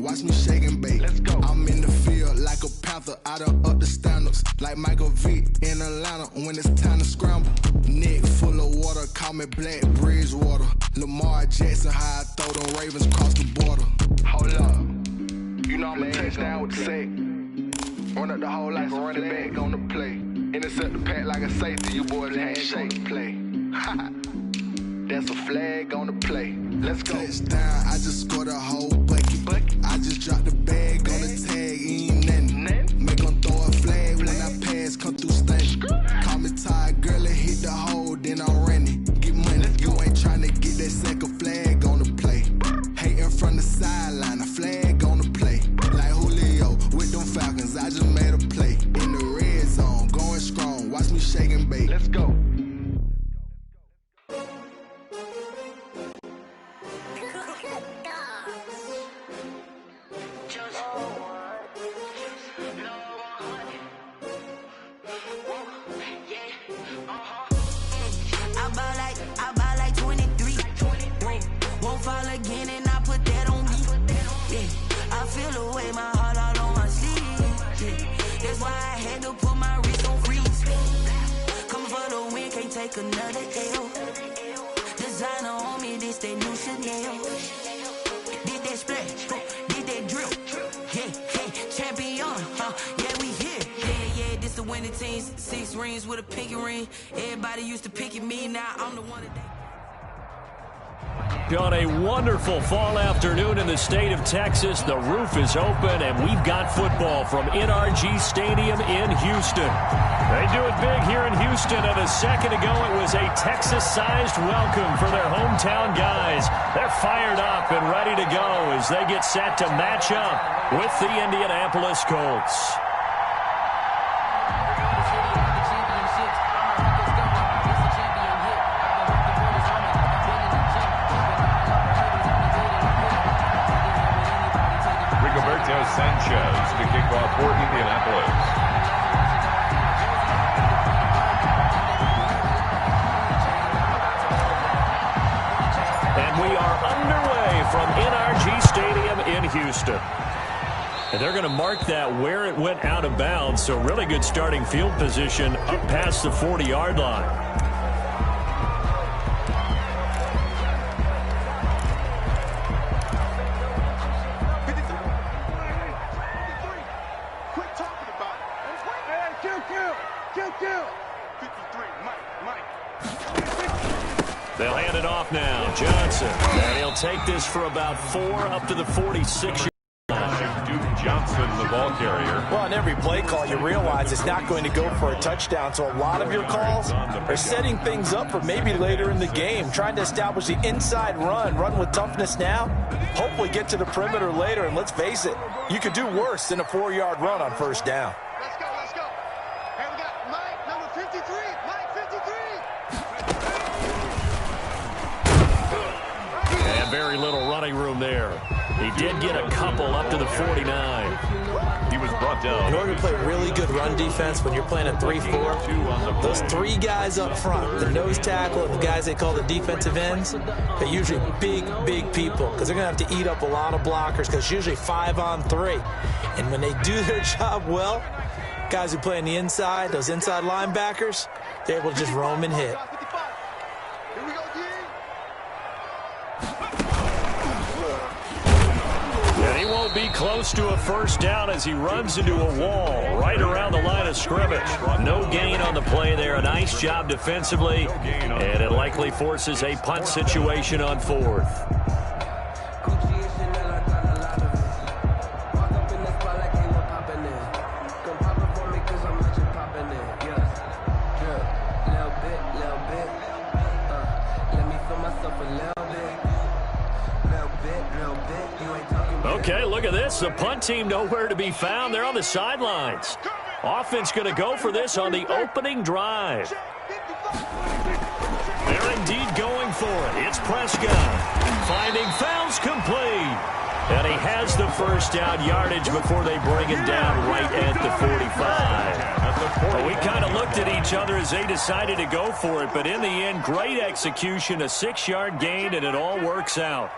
scrum, watch me shake and bake. Let's go. I'm in the field like a panther, I done up the standards. Like Michael Vick in Atlanta when it's time to scramble. Neck full of water, call me Black Bridgewater. Lamar Jackson, how I throw them Ravens across the border. Hold up, you know I'm a touchdown with the sack. Run up the whole like a running back on the play. Intercept the pack like a safety, you boys handshake play. That's a flag on the play. Let's go. Touchdown, I just scored a whole bucket. I just dropped the bag on the tag, ain't nothing. Make them throw a flag when I pass, come through stunning. Call me tired, girl, and hit the hole, then I'm running. Get money, you ain't tryna get that second flag on the play. Hating from the sideline, a flag on the play. Like Julio with them Falcons, I just made a play. In the red zone, going strong, watch me shake and bake. Let's go. Another L. Designer on me, this that new Chanel. Did that splash, did that drill. Yeah, champion, yeah, we here. Yeah, this the winning teams. 6 rings with a pinky ring. Everybody used to picking me, now I'm the one that On a wonderful fall afternoon in the state of Texas, the roof is open, and we've got football from NRG Stadium in Houston. They do it big here in Houston, and a second ago it was a Texas-sized welcome for their hometown guys. They're fired up and ready to go as they get set to match up with the Indianapolis Colts. Sanchez to kick off for Indianapolis. And we are underway from NRG Stadium in Houston. And they're going to mark that where it went out of bounds, so really good starting field position up past the 40-yard line. They'll hand it off now. Johnson. And he'll take this for about 4 up to the 46. Duke Johnson, the ball carrier. Well, on every play call, you realize it's not going to go for a touchdown. So a lot of your calls are setting things up for maybe later in the game, trying to establish the inside run with toughness now, hopefully get to the perimeter later. And let's face it, you could do worse than a 4-yard run on first down. Let's go. Hey, we got Mike, number 53. Mike, 53. And very little running room there. He did get a couple up to the 49. He was brought down. In order to play really good run defense when you're playing a 3-4, those 3 guys up front, the nose tackle and the guys they call the defensive ends, they're usually big people because they're going to have to eat up a lot of blockers because it's usually 5-on-3. And when they do their job well, guys who play on the inside, those inside linebackers, they're able to just roam and hit. And he won't be close to a first down as he runs into a wall right around the line of scrimmage. No gain on the play there. A nice job defensively, and it likely forces a punt situation on 4th. Okay, look at this. The punt team nowhere to be found. They're on the sidelines. Offense going to go for this on the opening drive. They're indeed going for it. It's Prescott. Finding Fouls complete. And he has the first down yardage before they bring him down right at the 45. Well, we kind of looked at each other as they decided to go for it. But in the end, great execution, a 6-yard gain, and it all works out.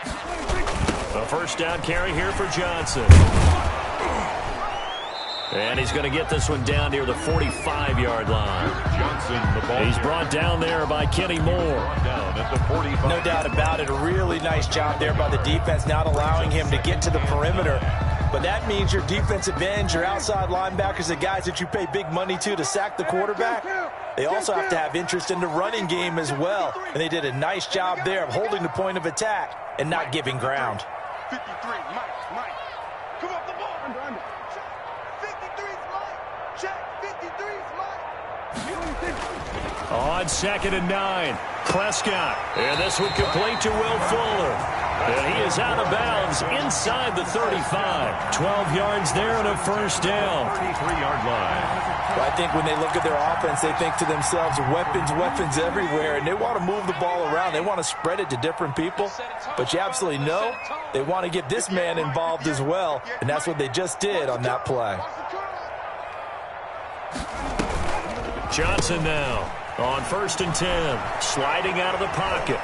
A first down carry here for Johnson. And he's going to get this one down near the 45-yard line. Johnson, the ball. He's brought down there by Kenny Moore. Down at the 45. No doubt about it. A really nice job there by the defense, not allowing him to get to the perimeter. But that means your defensive ends, your outside linebackers, the guys that you pay big money to sack the quarterback, they also have to have interest in the running game as well. And they did a nice job there of holding the point of attack and not giving ground. 53, Mike. Come off the ball. Under. 53's Mike. Check. 53's Mike. On 2nd and 9, Prescott. And this one complete to Will Fuller. And he is out of bounds inside the 35. 12 yards there and a first down. 33-yard line. Well, I think when they look at their offense, they think to themselves, weapons everywhere, and they want to move the ball around. They want to spread it to different people. But you absolutely know they want to get this man involved as well, and that's what they just did on that play. Johnson now on 1st and 10, sliding out of the pocket.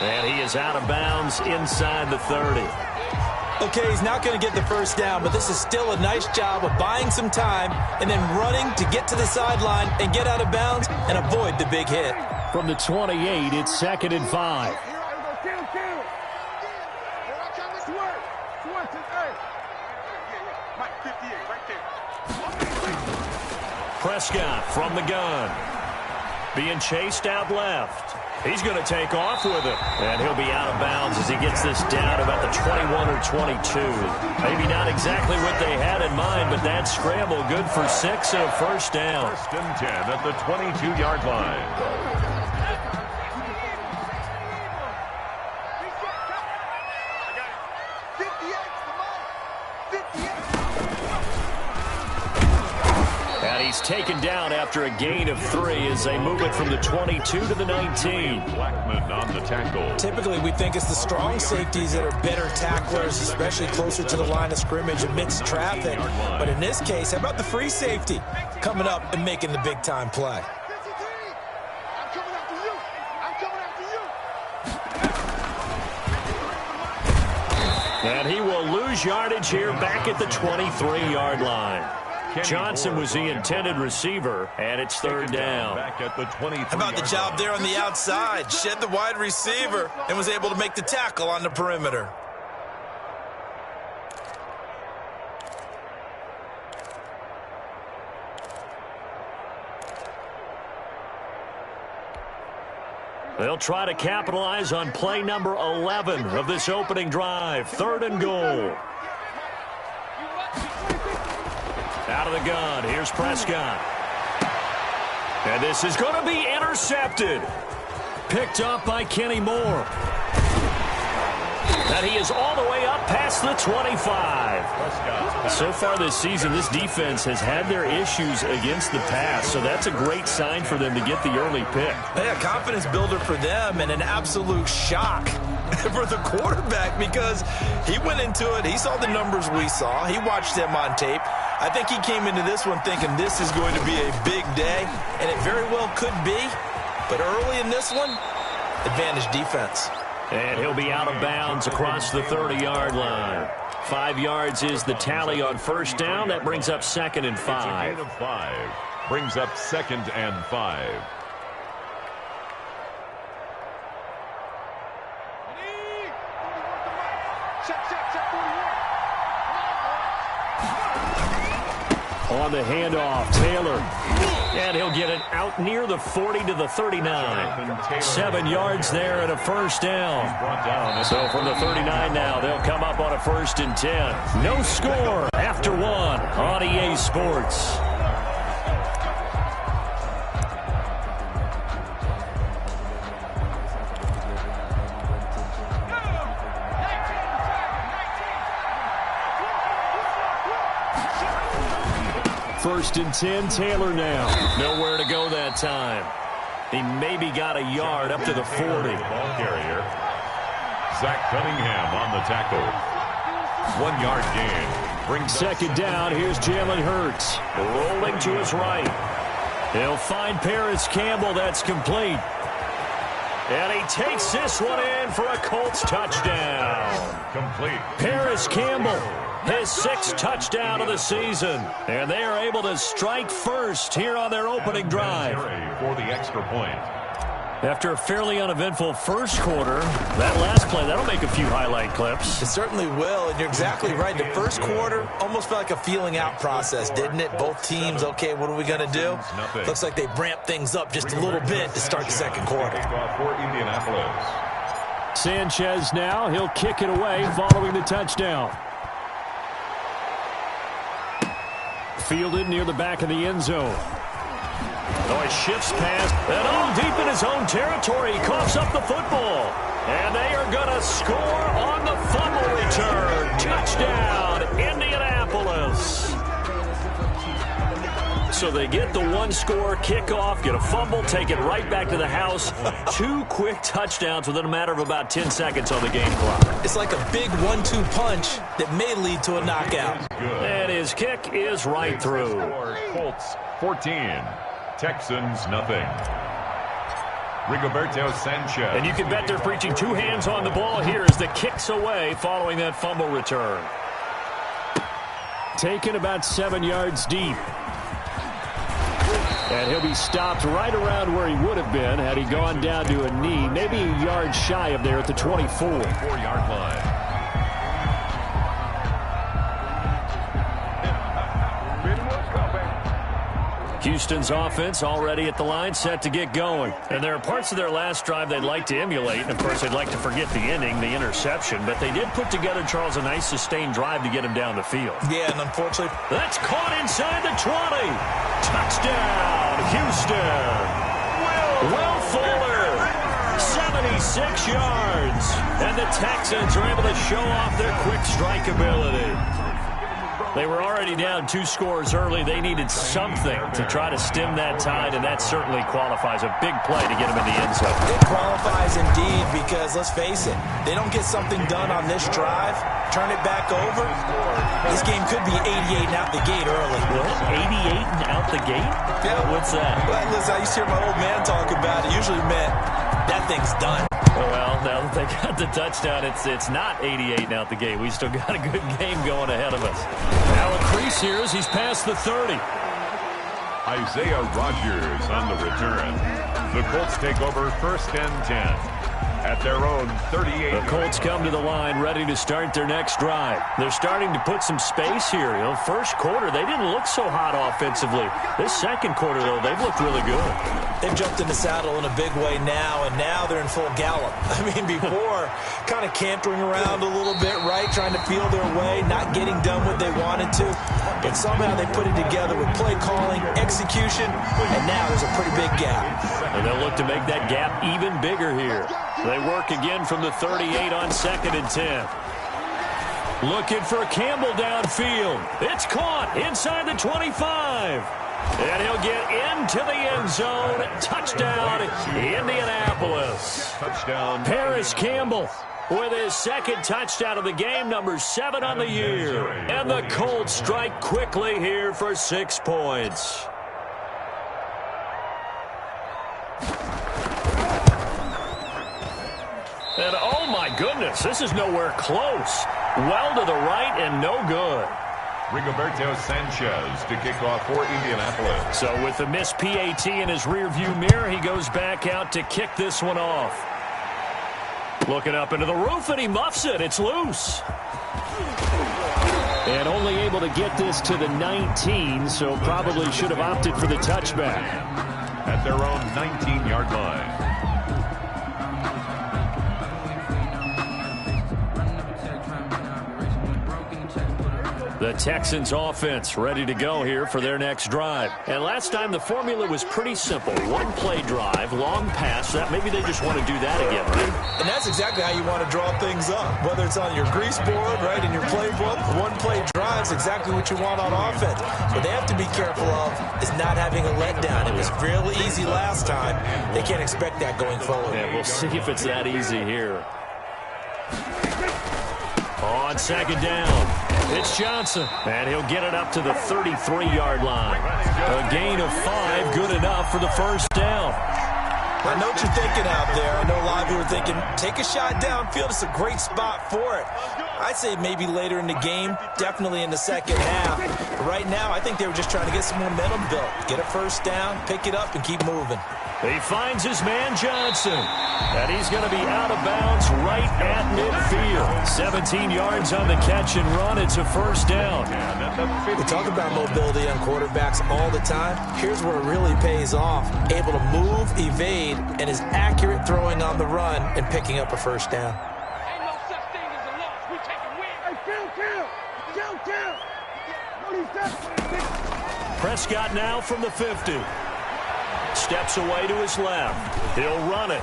And he is out of bounds inside the 30. Okay, he's not going to get the first down, but this is still a nice job of buying some time and then running to get to the sideline and get out of bounds and avoid the big hit. From the 28, it's 2nd and 5. Prescott from the gun. Being chased out left. He's going to take off with it. And he'll be out of bounds as he gets this down about the 21 or 22. Maybe not exactly what they had in mind, but that scramble good for 6 and a first down. 1st and 10 at the 22-yard line. He's taken down after a gain of 3 as they move it from the 22 to the 19. Blackman on the tackle. Typically, we think it's the strong safeties that are better tacklers, especially closer to the line of scrimmage amidst traffic. But in this case, how about the free safety coming up and making the big-time play? And he will lose yardage here back at the 23-yard line. Johnson was the intended receiver, and it's 3rd down. Back at the 23. How about the job there on the outside? Shed the wide receiver and was able to make the tackle on the perimeter. They'll try to capitalize on play number 11 of this opening drive. 3rd and goal. Out of the gun, here's Prescott. And this is going to be intercepted. Picked up by Kenny Moore. And he is all the way up past the 25. So far this season, this defense has had their issues against the pass, so that's a great sign for them to get the early pick. Yeah, confidence builder for them and an absolute shock for the quarterback because he went into it. He saw the numbers we saw. He watched them on tape. I think he came into this one thinking this is going to be a big day, and it very well could be. But early in this one, advantage defense. And he'll be out of bounds across the 30-yard line. 5 yards is the tally on first down. That brings up 2nd and 5. It's a gain of 5. Brings up 2nd and 5. On the handoff, Taylor. And he'll get it out near the 40 to the 39. 7 yards there and a first down. So from the 39 now, they'll come up on a 1st and 10. No score after 1 on EA Sports. First and 10, Taylor now. Nowhere to go that time. He maybe got a yard up to the 40. Ball carrier. Zach Cunningham on the tackle. 1 yard gain. Brings 2nd down. Here's Jalen Hurts. Rolling to his right. He'll find Paris Campbell. That's complete. And he takes this one in for a Colts touchdown. Complete. Paris Campbell, his 6th touchdown of the season. And they are able to strike first here on their opening drive. For the extra point. After a fairly uneventful first quarter, that last play, that'll make a few highlight clips. It certainly will, and you're exactly right. The first quarter almost felt like a feeling out process, didn't it? Both teams, okay, what are we going to do? Looks like they ramped things up just a little bit to start the second quarter. For Indianapolis. Sanchez now, he'll kick it away following the touchdown. Fielded near the back of the end zone. Oh, he shifts past, and deep in his own territory, he coughs up the football. And they are going to score on the fumble return. Touchdown, Indianapolis. So they get the one-score kickoff, get a fumble, take it right back to the house. 2 quick touchdowns within a matter of about 10 seconds on the game clock. It's like a big 1-2 punch that may lead to a knockout. And his kick is right through. Colts 14. Texans nothing. Rigoberto Sanchez. And you can bet they're preaching 2 hands on the ball here as the kick's away following that fumble return. Taken about 7 yards deep. And he'll be stopped right around where he would have been had he gone down to a knee, maybe a yard shy of there at the 24. 4-yard line. Houston's offense already at the line, set to get going. And there are parts of their last drive they'd like to emulate. And, of course, they'd like to forget the ending, the interception. But they did put together, Charles, a nice sustained drive to get him down the field. Yeah, and unfortunately, that's caught inside the 20. Touchdown, Houston. Will Fuller, 76 yards. And the Texans are able to show off their quick strike ability. They were already down 2 scores early. They needed something to try to stem that tide, and that certainly qualifies. A big play to get them in the end zone. It qualifies indeed because, let's face it, they don't get something done on this drive, turn it back over, this game could be 88 and out the gate early. What? 88 and out the gate? Yeah. What's that? Well, listen, I used to hear my old man talk about it. Usually meant that thing's done. Well, now that they got the touchdown, it's not 88 and out the gate. We still got a good game going ahead of us. Now a crease here as he's past the 30. Isaiah Rodgers on the return. The Colts take over 1st and 10. At their own 38. The Colts come to the line ready to start their next drive. They're starting to put some space here. You know, first quarter, they didn't look so hot offensively. This second quarter, though, they've looked really good. They've jumped in the saddle in a big way now, and now they're in full gallop. I mean, before, kind of cantering around a little bit, right, trying to feel their way, not getting done what they wanted to. But somehow they put it together with play calling, execution, and now there's a pretty big gap. And they'll look to make that gap even bigger here. They work again from the 38 on 2nd and 10. Looking for Campbell downfield. It's caught inside the 25. And he'll get into the end zone. Touchdown, Indianapolis. Touchdown. Paris Campbell with his 2nd touchdown of the game, number 7 on the year. And the Colts strike quickly here for 6 points. And oh my goodness, this is nowhere close. Well to the right and no good. Rigoberto Sanchez to kick off for Indianapolis. So with the missed PAT in his rearview mirror, he goes back out to kick this one off. Looking up into the roof, and he muffs it. It's loose. And only able to get this to the 19, so probably should have opted for the touchback. At their own 19-yard line. The Texans offense ready to go here for their next drive. And last time the formula was pretty simple. One play drive, long pass. That maybe they just want to do that again, right? And that's exactly how you want to draw things up. Whether it's on your grease board, right, in your playbook, one play drive is exactly what you want on offense. What they have to be careful of is not having a letdown. It was real easy last time. They can't expect that going forward. Yeah, we'll see if it's that easy here. On 2nd down, it's Johnson, and he'll get it up to the 33-yard line. A gain of 5, good enough for the 1st down. I know what you're thinking out there. I know a lot of you are thinking, take a shot downfield. It's a great spot for it. I'd say maybe later in the game, definitely in the second half. But right now, I think they were just trying to get some momentum built. Get a first down, pick it up, and keep moving. He finds his man Johnson, and he's going to be out of bounds right at midfield. 17 yards on the catch and run. It's a first down. We talk about mobility on quarterbacks all the time. Here's where it really pays off. Able to move, evade, and is accurate throwing on the run and picking up a first down. Ain't no such thing as a loss. We take a win. Hey, count. What is that? Prescott now from the 50. Steps away to his left. He'll run it.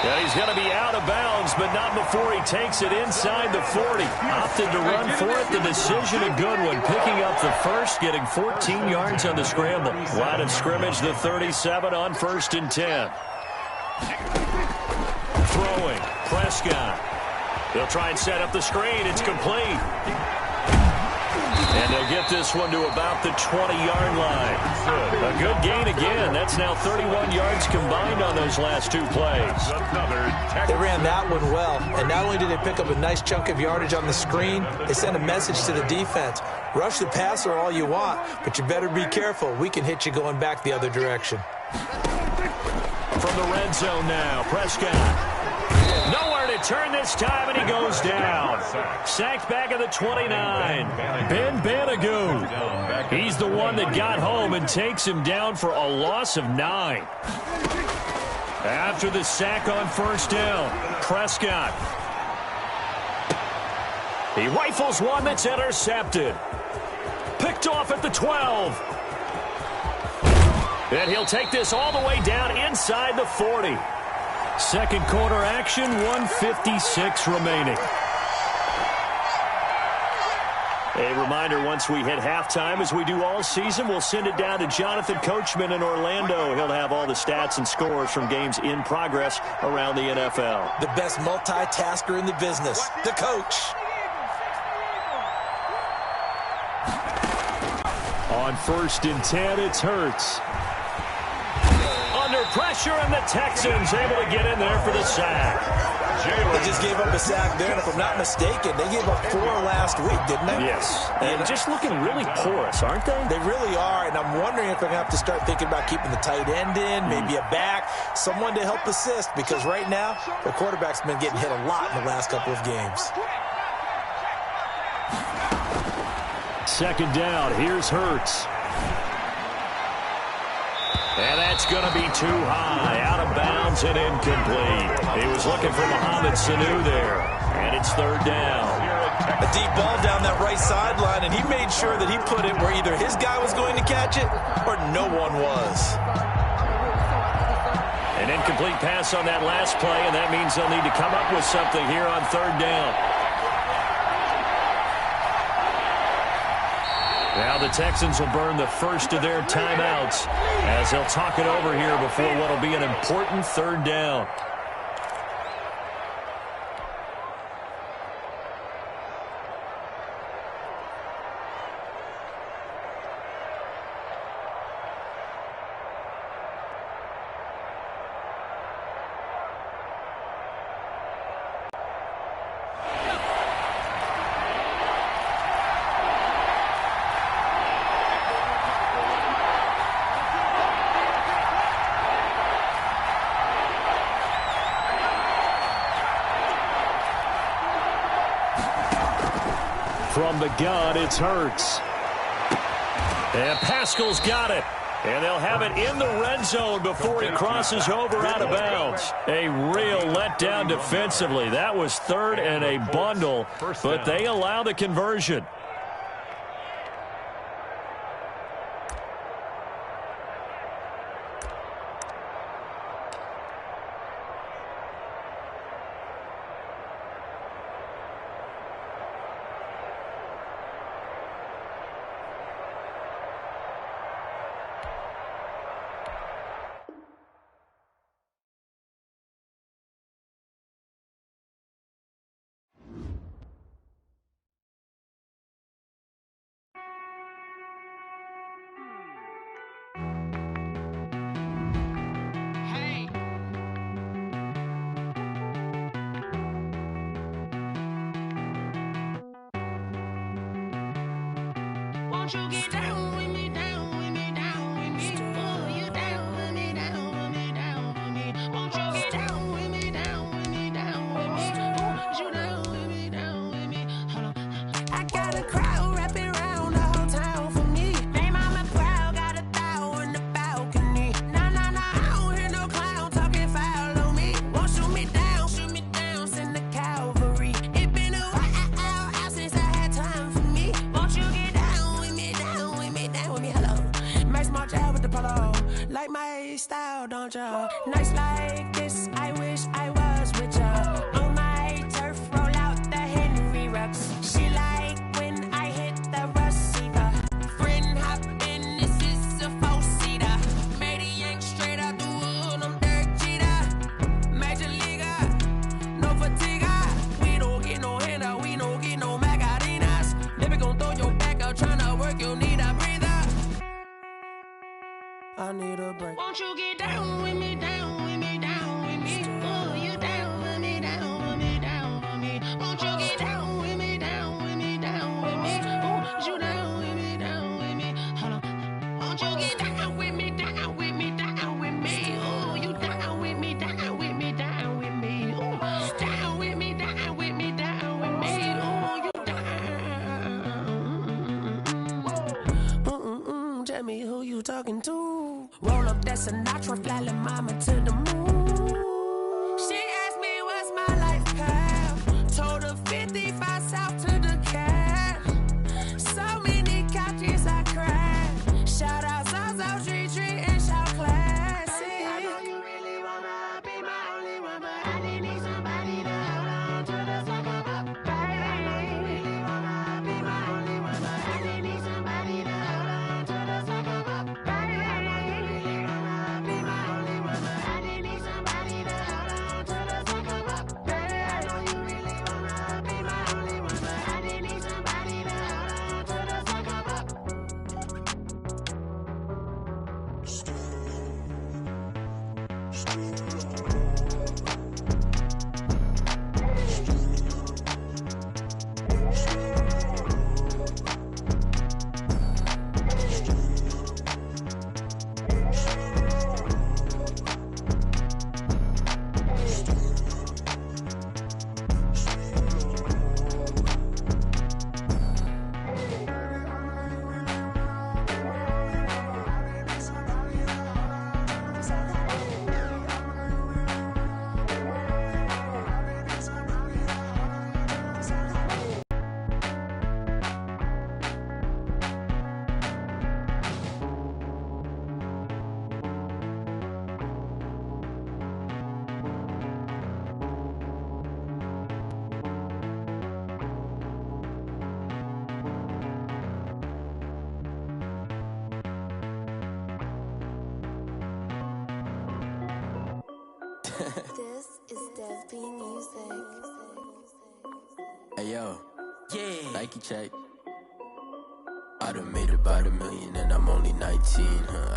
And he's going to be out of bounds, but not before he takes it inside the 40. Opted to run for it. The decision a good one. Picking up the first, getting 14 yards on the scramble. Line of scrimmage, the 37 on 1st and 10. Throwing. Prescott. They'll try and set up the screen. It's complete. And they'll get this one to about the 20-yard line. A good gain again. That's now 31 yards combined on those last 2 plays. They ran that one well. And not only did they pick up a nice chunk of yardage on the screen, they sent a message to the defense. Rush the passer all you want, but you better be careful. We can hit you going back the other direction. From the red zone now, Prescott. Nowhere to turn this time, and he goes down. Sacked back at the 29. Ben Banagoo. He's the one that got home and takes him down for a loss of 9. After the sack on first down, Prescott. He rifles one that's intercepted. Picked off at the 12. And he'll take this all the way down inside the 40. Second quarter action, 1:56 remaining. A reminder, once we hit halftime, as we do all season, we'll send it down to Jonathan Coachman in Orlando. He'll have all the stats and scores from games in progress around the NFL. The best multitasker in the business, the coach. On 1st and 10, it's Hurts. Under pressure, and the Texans able to get in there for the sack. They just gave up a sack there, and if I'm not mistaken, they gave up 4 last week, didn't they? Yes. And just looking really porous, aren't they? They really are, and I'm wondering if they're going to have to start thinking about keeping the tight end in, maybe a back, someone to help assist, because right now, the quarterback's been getting hit a lot in the last couple of games. Second down, here's Hurts. And that's going to be too high, out of bounds and incomplete. He was looking for Mohamed Sanu there, and it's 3rd down. A deep ball down that right sideline, and he made sure that he put it where either his guy was going to catch it or no one was. An incomplete pass on that last play, and that means they'll need to come up with something here on 3rd down. Now the Texans will burn the first of their timeouts as they'll talk it over here before what will be an important 3rd down. From the gun, it's Hurts. And Pascal's got it. And they'll have it in the red zone before he crosses over out of bounds. A real letdown defensively. That was 3rd and a bundle, but they allow the conversion. Won't you get down with me, down with me, down with me? Oh, you down with me, down with me, down with me. Won't you get down with me, down with me, down with me? Oh, you down with me, down with me? Hold on. I got a crowd wrapping around the whole town for me. They mama proud, got a thou in the balcony. Nah, nah, nah, I don't hear no clown talking foul on me. Won't shoot me down, send the cavalry. It been a while since I had time for me. Won't you get down with me, down with me, down with me? Hello. Max March out with the polo. Like my style, don't ya? Nights like this, I wish I was with ya. On my turf, roll out the Henry Rux. She like when I hit the receiver. Friend hop in, this is a four-seater. Made a yank straight out the wood, I'm Derek Jeter. Major leaguer, no fatigue. We don't get no handout, we don't get no Macarinas. Never gon' throw your back out, tryna work, you need a breather. I need a break. Won't you get down with me, down with me, down with me? Oh, you down with me, down with me, down with me? Won't you get down with me, down with me, down with me? Oh, you down with me, down with me? Hold on. Won't you get down with me, down with me, down with me? Oh, you down with me, down with me, down with me? Oh, down with me, down with me, down with me? Oh, you down. Tell me who you talking to. Roll up that Sinatra, fly la mama to the moon. She asked me what's my life path. Told her 55 south to the cab. So many couches I cried. Shout out South Street and shout classic. I know you really wanna be my only one, but I didn't need somebody to hold on to the second up. I know you really wanna be my only one, but I didn't need somebody to hold on to the second up. I know you really wanna be my only one, but I didn't need somebody to hold on to the second up. I know you really wanna be my only one, but I didn't need somebody to hold on to the second up. This is Desby Music. Hey yo, Nike check. I done made about $1 million and I'm only 19.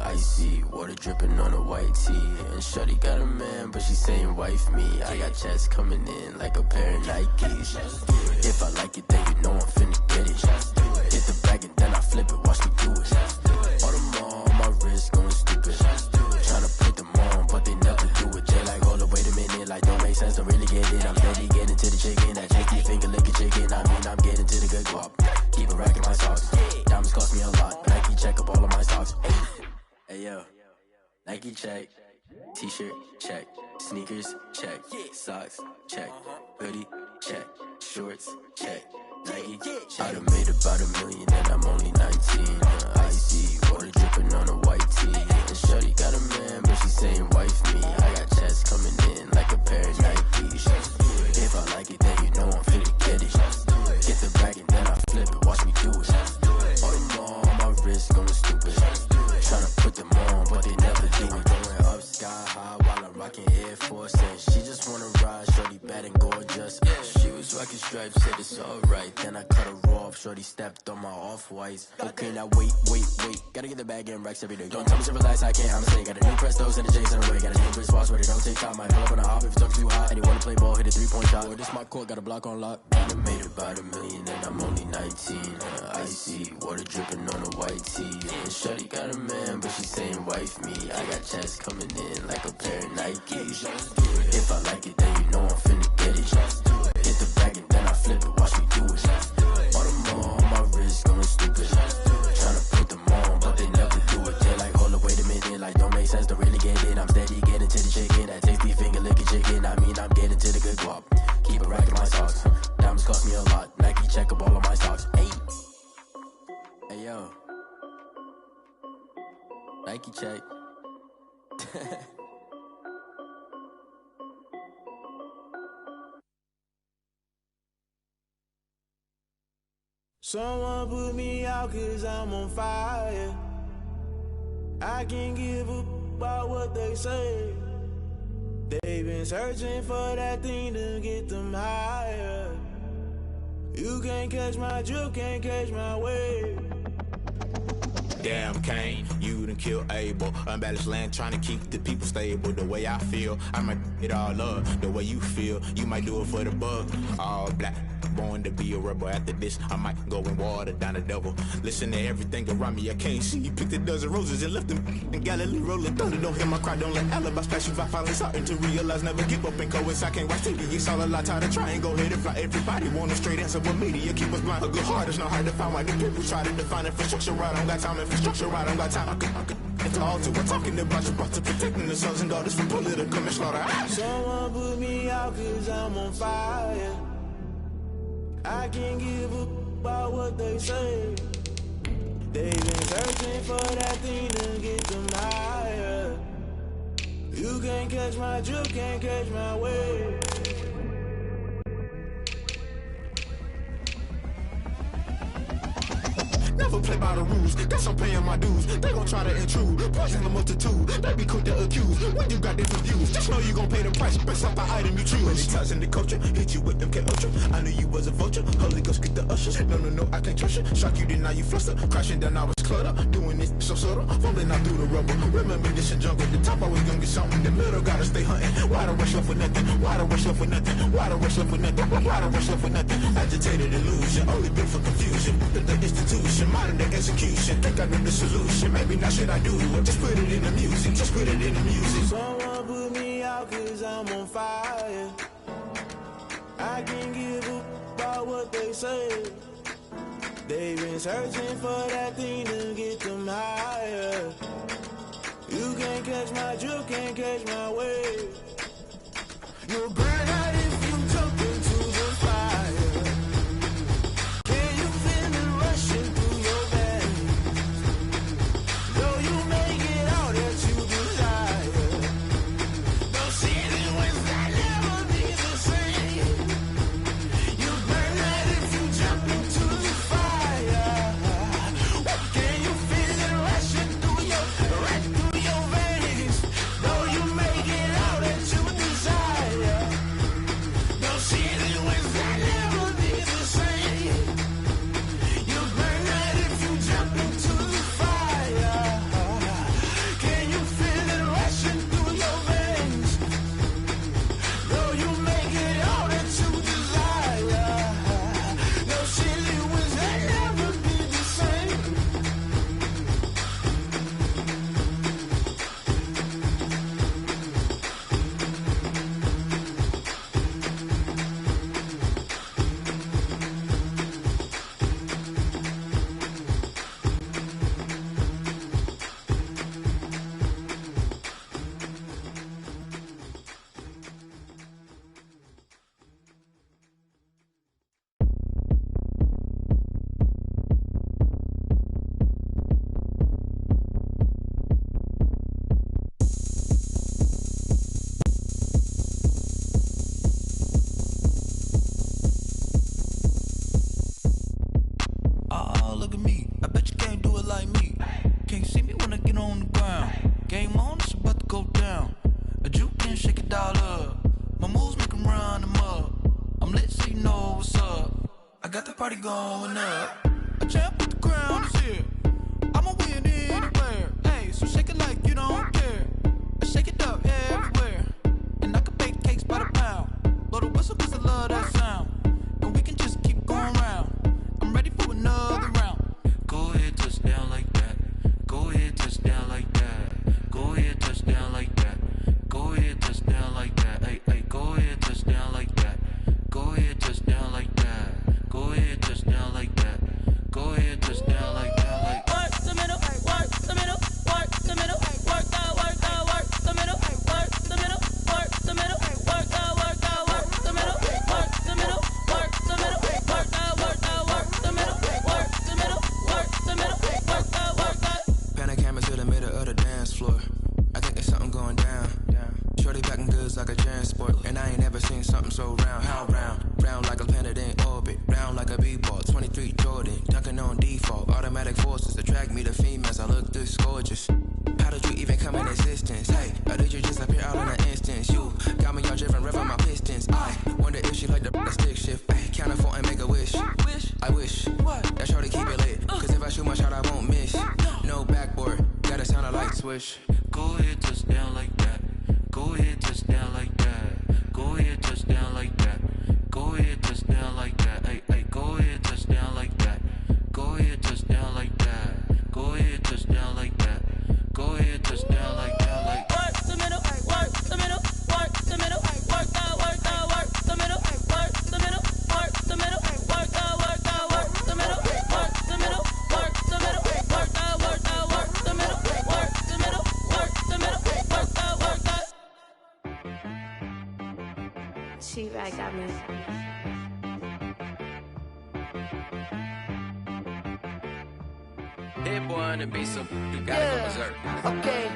Icy water dripping on a white tee. And shorty got a man, but she saying wife me. I got checks coming in like a pair of Nikes. If I like it, then you know I'm finna get it. Hit the bag and then I flip it, watch me do it. All them on my wrist going stupid. Tryna put them on, but they never do it. They like, hold up, wait a minute, like don't make sense, don't really get it. I'm steady getting to the chicken, that cheeky finger licking chicken. I mean, I'm getting to the good guap. Keep a rack in my socks. Diamonds cost me a lot. Nike check up all of my socks. Hey yo, Nike check. T-shirt check. Sneakers check. Socks check. Hoodie check. Shorts check. Nike I done made about $1 million and I'm only 19. Icy water dripping on a white tee. And shorty got a man, but she saying wife me. I got checks coming in like a pair of Nikes. If I like it, then you know I'm finna get it. Get the bag and then I flip it, watch me do it. All them on my wrist going stupid. Tryna put them on, but they never do it. Going up sky high while I'm rocking Air Force. And she just wanna ride, shorty bad and gorgeous. She was Fucking stripes said it's alright. Then I cut her off. Shorty stepped on my off-whites. Okay, now wait. Gotta get the bag and racks every day. Don't tell me to relax, I can't, I'ma say. Got a new Prestos and the J's in the way. Got a new Chris Foss, but it don't take time. Might pull up on a hop if it's talking too hot. And you wanna play ball, hit a 3-point shot. Or this my court, got a block on lock. I done made about $1 million and I'm only 19. Icy, water dripping on a white tee. And shorty got a man, but she saying wife me. I got checks coming in like a pair of Nikes. If I like it, then you know I'm finna get it. Hit the bag and then I flip it, watch me do it. All the more on my wrist going stupid. Tryna put them on, but they never do it. They're like, hold up, wait a minute, like don't make sense to really get it. I'm steady getting to the chicken, that tasty finger licking chicken. I mean, I'm getting to the good guap. Keep it racking my socks. Diamonds cost me a lot. Nike check up all of my stocks. Hey yo, Nike check. Someone put me out 'cause I'm on fire. I can't give up about what they say. They've been searching for that thing to get them higher. You can't catch my drift, can't catch my wave. Damn Kane, you done killed Abel. Unbalanced land, trying to keep the people stable. The way I feel, I might it all up. The way you feel, you might do it for the bug. All black, born to be a rebel. After this, I might go and water down the devil. Listen to everything around me, I can't see. Picked a dozen roses and left them in Galilee rolling thunder. Don't hear my cry, don't let alibis flash. If I finally starting to realize, never give up and coast. I can't watch TV, it's all a lot. Tired of trying, go ahead and fly. Everybody want a straight answer, but media keep us blind. A good heart is not hard to find. Why the people try to define infrastructure right? I don't got time, infrastructure right, I don't got time. I could it's all to we're talking about you, about to protecting the sons and daughters from political and slaughter. Someone put me out 'cause I'm on fire. I can't give up about what they say. They've been searching for that thing to get them higher. You can't catch my drift, can't catch my wave. Never play by the rules, guess I'm paying my dues. They gon' try to intrude, poison the multitude. They be quick to accuse, when you got different views. Just know you gon' pay the price, based off the item you choose. Many ties in the culture, hit you with them K-Ultra. I knew you was a vulture, Holy Ghost get the ushers. No, I can't trust you. Shock you, then now you fluster. Crashing down, I was cluttered. Doing this so subtle, falling out through the rubble. Remember this and jungle, the top always gonna get something. The middle gotta stay hunting. Why the rush left for nothing? Why the rush left for nothing? Why the rush left for nothing? Why the rush left for nothing? Agitated illusion, only built for confusion. The institution, modern day execution. Think I know the solution. Maybe not should I do it? Just put it in the music. Just put it in the music. Someone put me out 'cause I'm on fire. I can't give up about what they say. They've been searching for that thing to get them higher. You can't catch my drift, can't catch my wave. You'll burn out if you jump into the fire. Can you feel it rushing through your veins? Though you may get all that you desire, those feelings will never be the same. You burn out if you jump into the fire. Can you feel it rushing through your veins? Though you may get all that you desire. what's up? I got the party going up. A champ with the crown is here. I'ma win anywhere. Hey, so shake it like you don't care. I shake it up everywhere. And I can bake cakes by the pound. Blow the whistle cause I love that sound. And we can just keep going round. I'm ready for another round. Go ahead, touch down like that. Go ahead, touch down like that. Go ahead, touch down like that. Go ahead, touch down like that. Hey, hey, go ahead, touch down like that. Go ahead, touch down like that. Go ahead, touch down like that. Go ahead, touch down like that. Like work the middle, work the middle, work the middle, work out, work the middle, work the middle, work the middle, work out, work the middle, work the middle, work the middle, work out, work the middle, work the middle, work the middle, work out, work out. Pan a camera to the middle of the dance floor. I think there's something going down. Shorty packing goods like a transport, and I ain't never seen something so round. How round? Round like a planet in orbit, round like a b-ball. 23 Jordan, dunking on default. Automatic forces attract me to females. I look this gorgeous. How did you even come in existence? Hey, or did you just appear out in an instance? You got me all driven, revving my pistons. I wonder if she like the stick shift. Ay, count a 4 and make a wish. I wish that shorty keep it lit. Cause if I shoot my shot, I won't miss. No backboard, gotta sound a light switch. go ahead, touch down like that. Go ahead, touch down like that. Go ahead, touch down like that. Go ahead, touch down like that. Hey, hey, go ahead, touch down like that. Go ahead, touch down like that. Go ahead, touch down like that. Go ahead, touch down like that. Like work the middle, work the middle, work the middle, work out, work the middle, work the middle, work the middle, work out, work the middle, work the middle, work the middle, work out, work the middle, work the middle, work the middle, work out, work out. She-Rag got me. hit boy on the beat, so you gotta go berserk. Okay.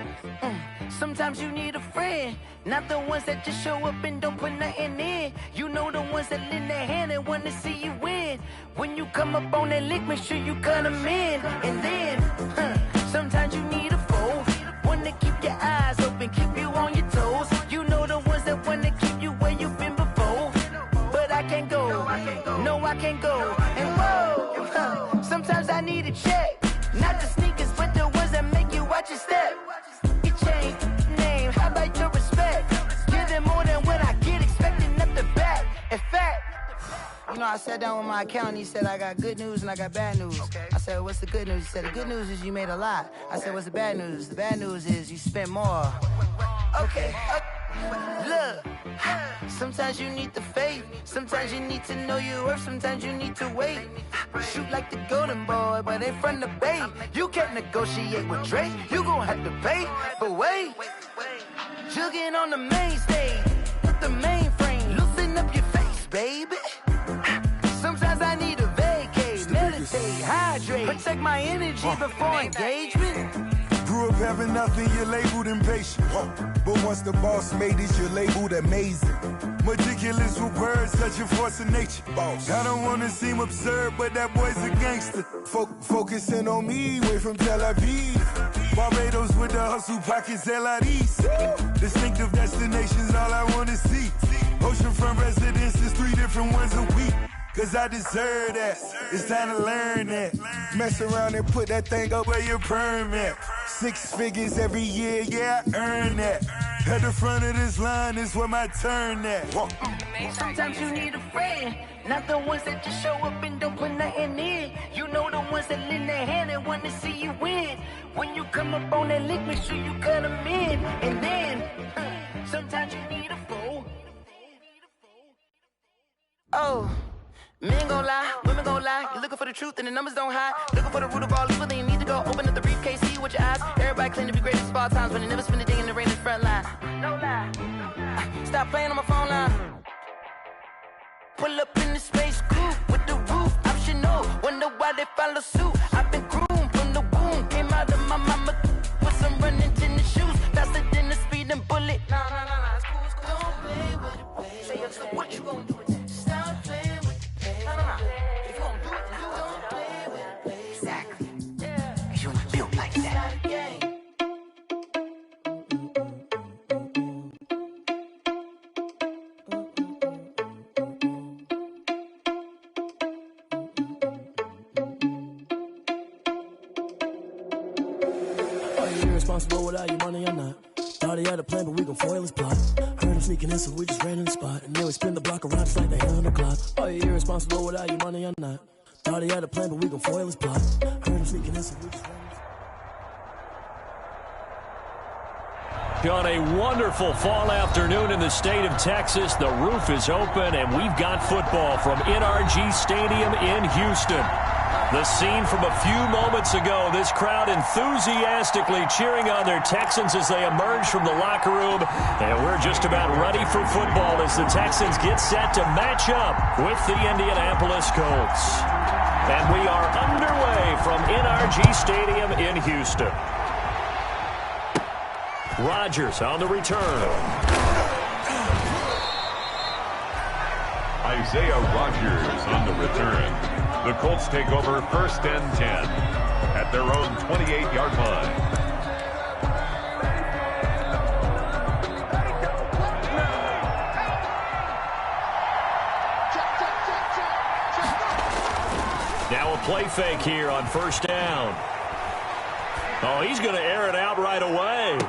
Sometimes you need a friend, not the ones that just show up and don't put nothing in. You know the ones that lend their hand and want to see you win. When you come up on that lick, make sure you cut them in. And then, sometimes you need a foe, one to keep your eyes open, keep you on your toes. You know the ones that want to keep you where you've been before. But I can't go, no I can't go. And whoa, sometimes I need a check. Not the sneakers, but the ones that make you watch your step. Your chain, name, how about your respect? Give them more than what I get, expecting nothing back. In fact, you know, I sat down with my accountant, he said, I got good news and I got bad news. I said, what's the good news? He said, the good news is you made a lot. I said, what's the bad news? The bad news is you spent more. Okay, look, sometimes you need the faith, sometimes you need to know your worth, sometimes you need to wait. Shoot like the golden boy, but in front of the bay. You can't negotiate with Drake, you gon' have to pay. But wait, jugging on the main stage, with the mainframe, loosen up your face, baby. Sometimes I need a vacate, meditate, hydrate, protect my energy before engagement. Grew up having nothing, you're labeled impatient. But once the boss made it, you're labeled amazing. Meticulous with words, such a force of nature. I don't wanna seem absurd, but that boy's a gangster. Focusing on me, way from Tel Aviv. Barbados with the hustle pockets, LIDs. Distinctive destinations, all I wanna see. Oceanfront residences, 3 different ones a week. Cause I deserve that, it's time to learn that. Mess around and put that thing up where your permit. 6 figures every year, yeah, I earn that. At the front of this line is where my turn at. Sometimes you need a friend, not the ones that just show up and don't put nothing in. You know the ones that lend their hand and want to see you win. When you come up on that lick, make sure you cut them in. And then, sometimes you need a foe. Oh. Men gon' lie, women gon' lie. You're looking for the truth and the numbers don't hide. Looking for the root of all evil, then you need to go open up the briefcase, see with your eyes. Everybody claim to be greatest of all times, but they never spend a day in the rain in the front line. No lie. Stop playing on my phone line. Pull up in the space coupe with the roof optional. Wonder why they follow suit. I've been groomed from the womb. Came out of my mama with some running tennis shoes. Faster than the speeding bullet. Nah, it's cool, it's cool. Don't play with it, baby. Say so what you gon' do with it? Stop playing with it. If you gon' do it, then don't play with it, baby. Exactly. Yeah. Cause you ain't built like that. irresponsible without your money or not. Thought he had a plan, but we gon' foil his plot. Heard him sneaking in, so we just ran in the spot. And then we spin the block around just like they held on the clock. Oh, you irresponsible without your money or not. Thought he had a plan, but we gon' foil his plot. Heard him sneaking in, so we just ran in the spot. On a wonderful fall afternoon in the state of Texas, the roof is open, and we've got football from NRG Stadium in Houston. The scene from a few moments ago, this crowd enthusiastically cheering on their Texans as they emerge from the locker room. And we're just about ready for football as the Texans get set to match up with the Indianapolis Colts. And we are underway from NRG Stadium in Houston. Rodgers on the return. Isaiah Rodgers on the return. The Colts take over 1st and 10 at their own 28-yard line. Now a play fake here on 1st down. Oh, he's going to air it out right away.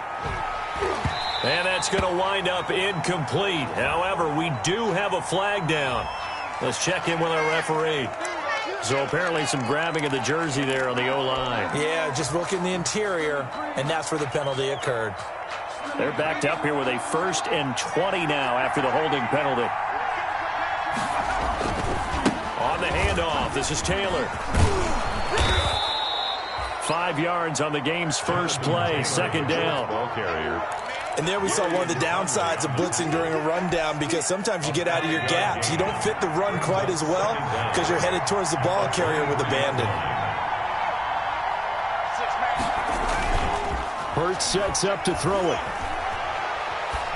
And that's going to wind up incomplete. However, we do have a flag down. Let's check in with our referee. So apparently some grabbing of the jersey there on the O-line. Yeah, just look in the interior, and that's where the penalty occurred. They're backed up here with a 1st and 20 now after the holding penalty. On the handoff, this is Taylor. 5 yards on the game's first play, 2nd down. Ball carrier. And there we saw one of the downsides of blitzing during a rundown, because sometimes you get out of your gaps. You don't fit the run quite as well because you're headed towards the ball carrier with abandon. Hurts sets up to throw it.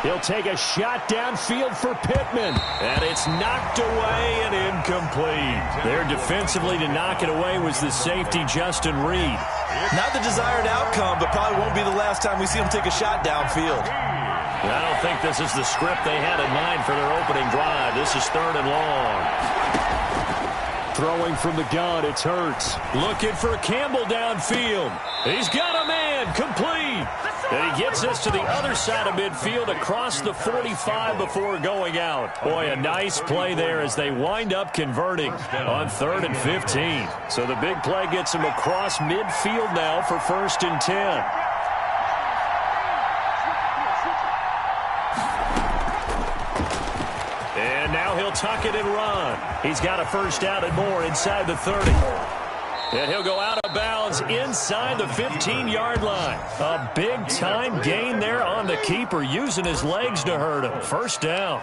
He'll take a shot downfield for Pittman. And it's knocked away and incomplete. There defensively to knock it away was the safety, Justin Reed. Not the desired outcome, but probably won't be the last time we see him take a shot downfield. I don't think this is the script they had in mind for their opening drive. This is 3rd and long. Throwing from the gun, it's Hurts. Looking for Campbell downfield. He's got a man, complete. And he gets us to the other side of midfield across the 45 before going out. Boy, a nice play there as they wind up converting on 3rd and 15. So the big play gets him across midfield now for 1st and 10. And now he'll tuck it and run. He's got a 1st down and more inside the 30. And he'll go out of bounds inside the 15-yard line. A big-time gain there on the keeper, using his legs to hurt him. 1st down.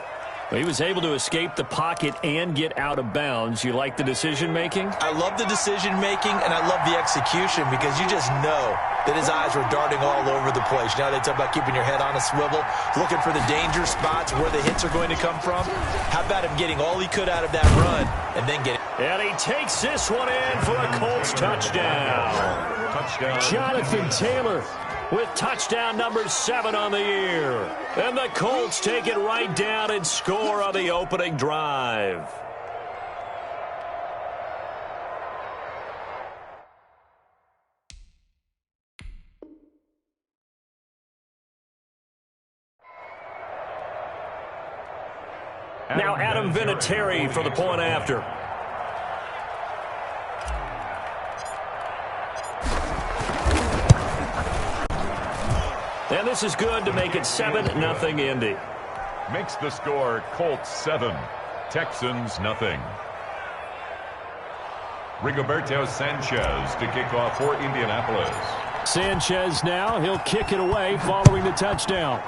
He was able to escape the pocket and get out of bounds. You like the decision-making? I love the decision-making, and I love the execution, because you just know that his eyes were darting all over the place. Now they talk about keeping your head on a swivel, looking for the danger spots where the hits are going to come from. How about him getting all he could out of that run and then getting... And he takes this one in for a Colts touchdown. Jonathan Taylor with touchdown number 7 on the year. And the Colts take it right down and score on the opening drive. Now Adam Vinatieri for the point after. And this is good to make it 7-0 Indy. Makes the score Colts 7, Texans nothing. Rigoberto Sanchez to kick off for Indianapolis. Sanchez now, he'll kick it away following the touchdown.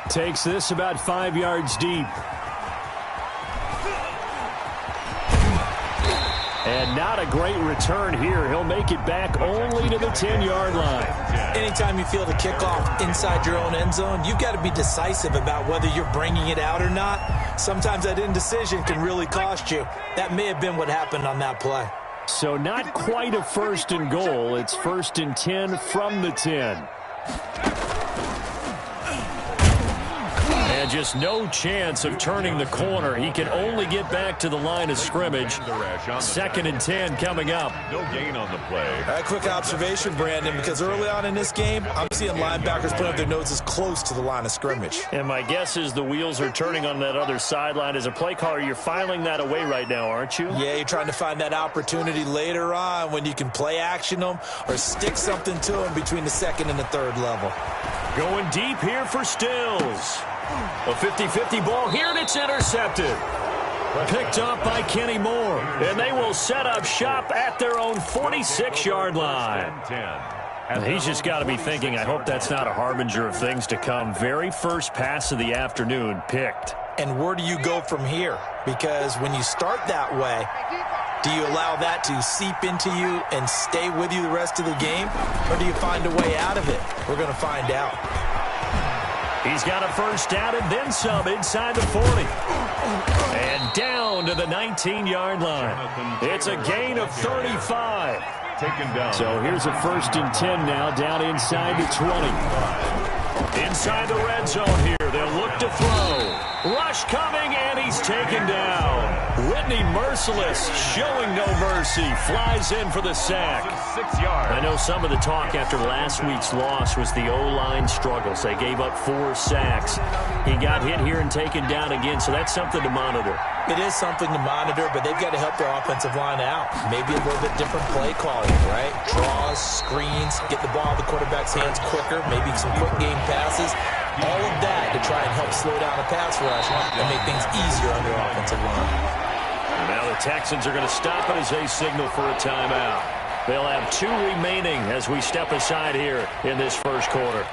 Takes this about 5 yards deep. And not a great return here. He'll make it back only to the 10-yard line. Anytime you feel the kickoff inside your own end zone, you've got to be decisive about whether you're bringing it out or not. Sometimes that indecision can really cost you. That may have been what happened on that play. So not quite a 1st and goal. It's 1st and 10 from the 10. And And just no chance of turning the corner. He can only get back to the line of scrimmage. 2nd and 10 coming up. No gain on the play. A quick observation, Brandon, because early on in this game, I'm seeing linebackers putting up their noses close to the line of scrimmage. And my guess is the wheels are turning on that other sideline. As a play caller, you're filing that away right now, aren't you? Yeah, you're trying to find that opportunity later on when you can play action them or stick something to them between the 2nd and the 3rd level. Going deep here for Stills. A 50-50 ball here, and it's intercepted. Picked up by Kenny Moore. And they will set up shop at their own 46-yard line. And he's just got to be thinking, I hope that's not a harbinger of things to come. Very first pass of the afternoon picked. And where do you go from here? Because when you start that way, do you allow that to seep into you and stay with you the rest of the game? Or do you find a way out of it? We're going to find out. He's got a first down and then some inside the 40. And down to the 19-yard line. It's a gain of 35. Taken down. So here's a 1st and 10 now, down inside the 20. Inside the red zone here. They'll look to throw. Rush coming, and he's taken down. Whitney Merciless showing no mercy. Flies in for the sack. 6 yards. I know some of the talk after last week's loss was the O-line struggles. They gave up 4 sacks. He got hit here and taken down again, so that's something to monitor. It is something to monitor, but they've got to help their offensive line out. Maybe a little bit different play calling, right? Draws, screens, get the ball in the quarterback's hands quicker, maybe some quick game passes. All of that to try and help slow down the pass rush and make things easier on their offensive line. Now the Texans are going to stop it as they signal for a timeout. They'll have 2 remaining as we step aside here in this first quarter.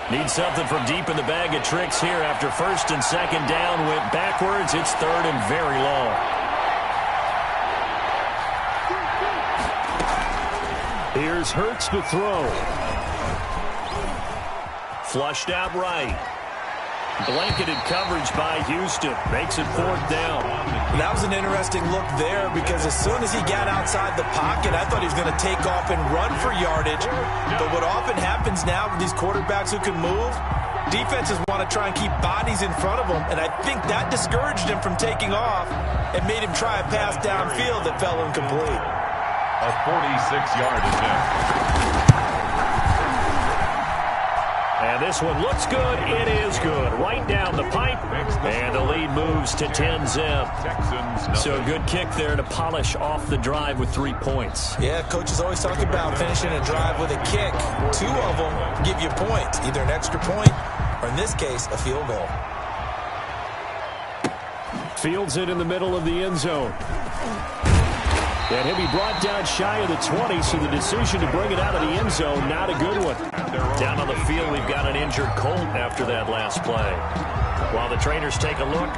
Need something from deep in the bag of tricks here after 1st and 2nd down went backwards. It's 3rd and very long. Here's Hurts to throw. Flushed out right. Blanketed coverage by Houston. Makes it 4th down. That was an interesting look there because as soon as he got outside the pocket, I thought he was going to take off and run for yardage. But what often happens now with these quarterbacks who can move, defenses want to try and keep bodies in front of them, and I think that discouraged him from taking off and made him try a pass downfield that fell incomplete. A 46-yard attempt. And this one looks good. It is good. Right down the pipe. And the lead moves to 10-zip. So a good kick there to polish off the drive with 3 points. Yeah, coaches always talk about finishing a drive with a kick. 2 of them give you points, either an extra point or, in this case, a field goal. Fields it in the middle of the end zone. And he'll be brought down shy of the 20, so the decision to bring it out of the end zone, not a good one. Down on the field, we've got an injured Colt after that last play. While the trainers take a look,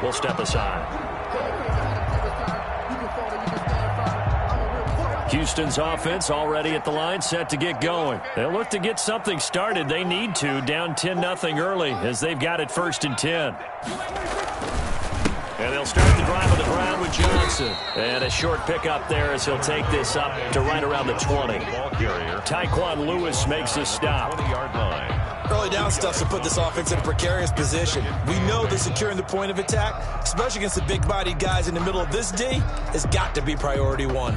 we'll step aside. Houston's offense already at the line, set to get going. They'll look to get something started. They need to, down 10-0 early, as they've got it 1st and 10. And they'll start the drive on the ground with Johnson. And a short pickup there as he'll take this up to right around the 20. Tyquan Lewis makes the stop. 20-yard line. Early down stuff to put this offense in a precarious position. We know that securing the point of attack, especially against the big-bodied guys in the middle of this D, has got to be priority 1.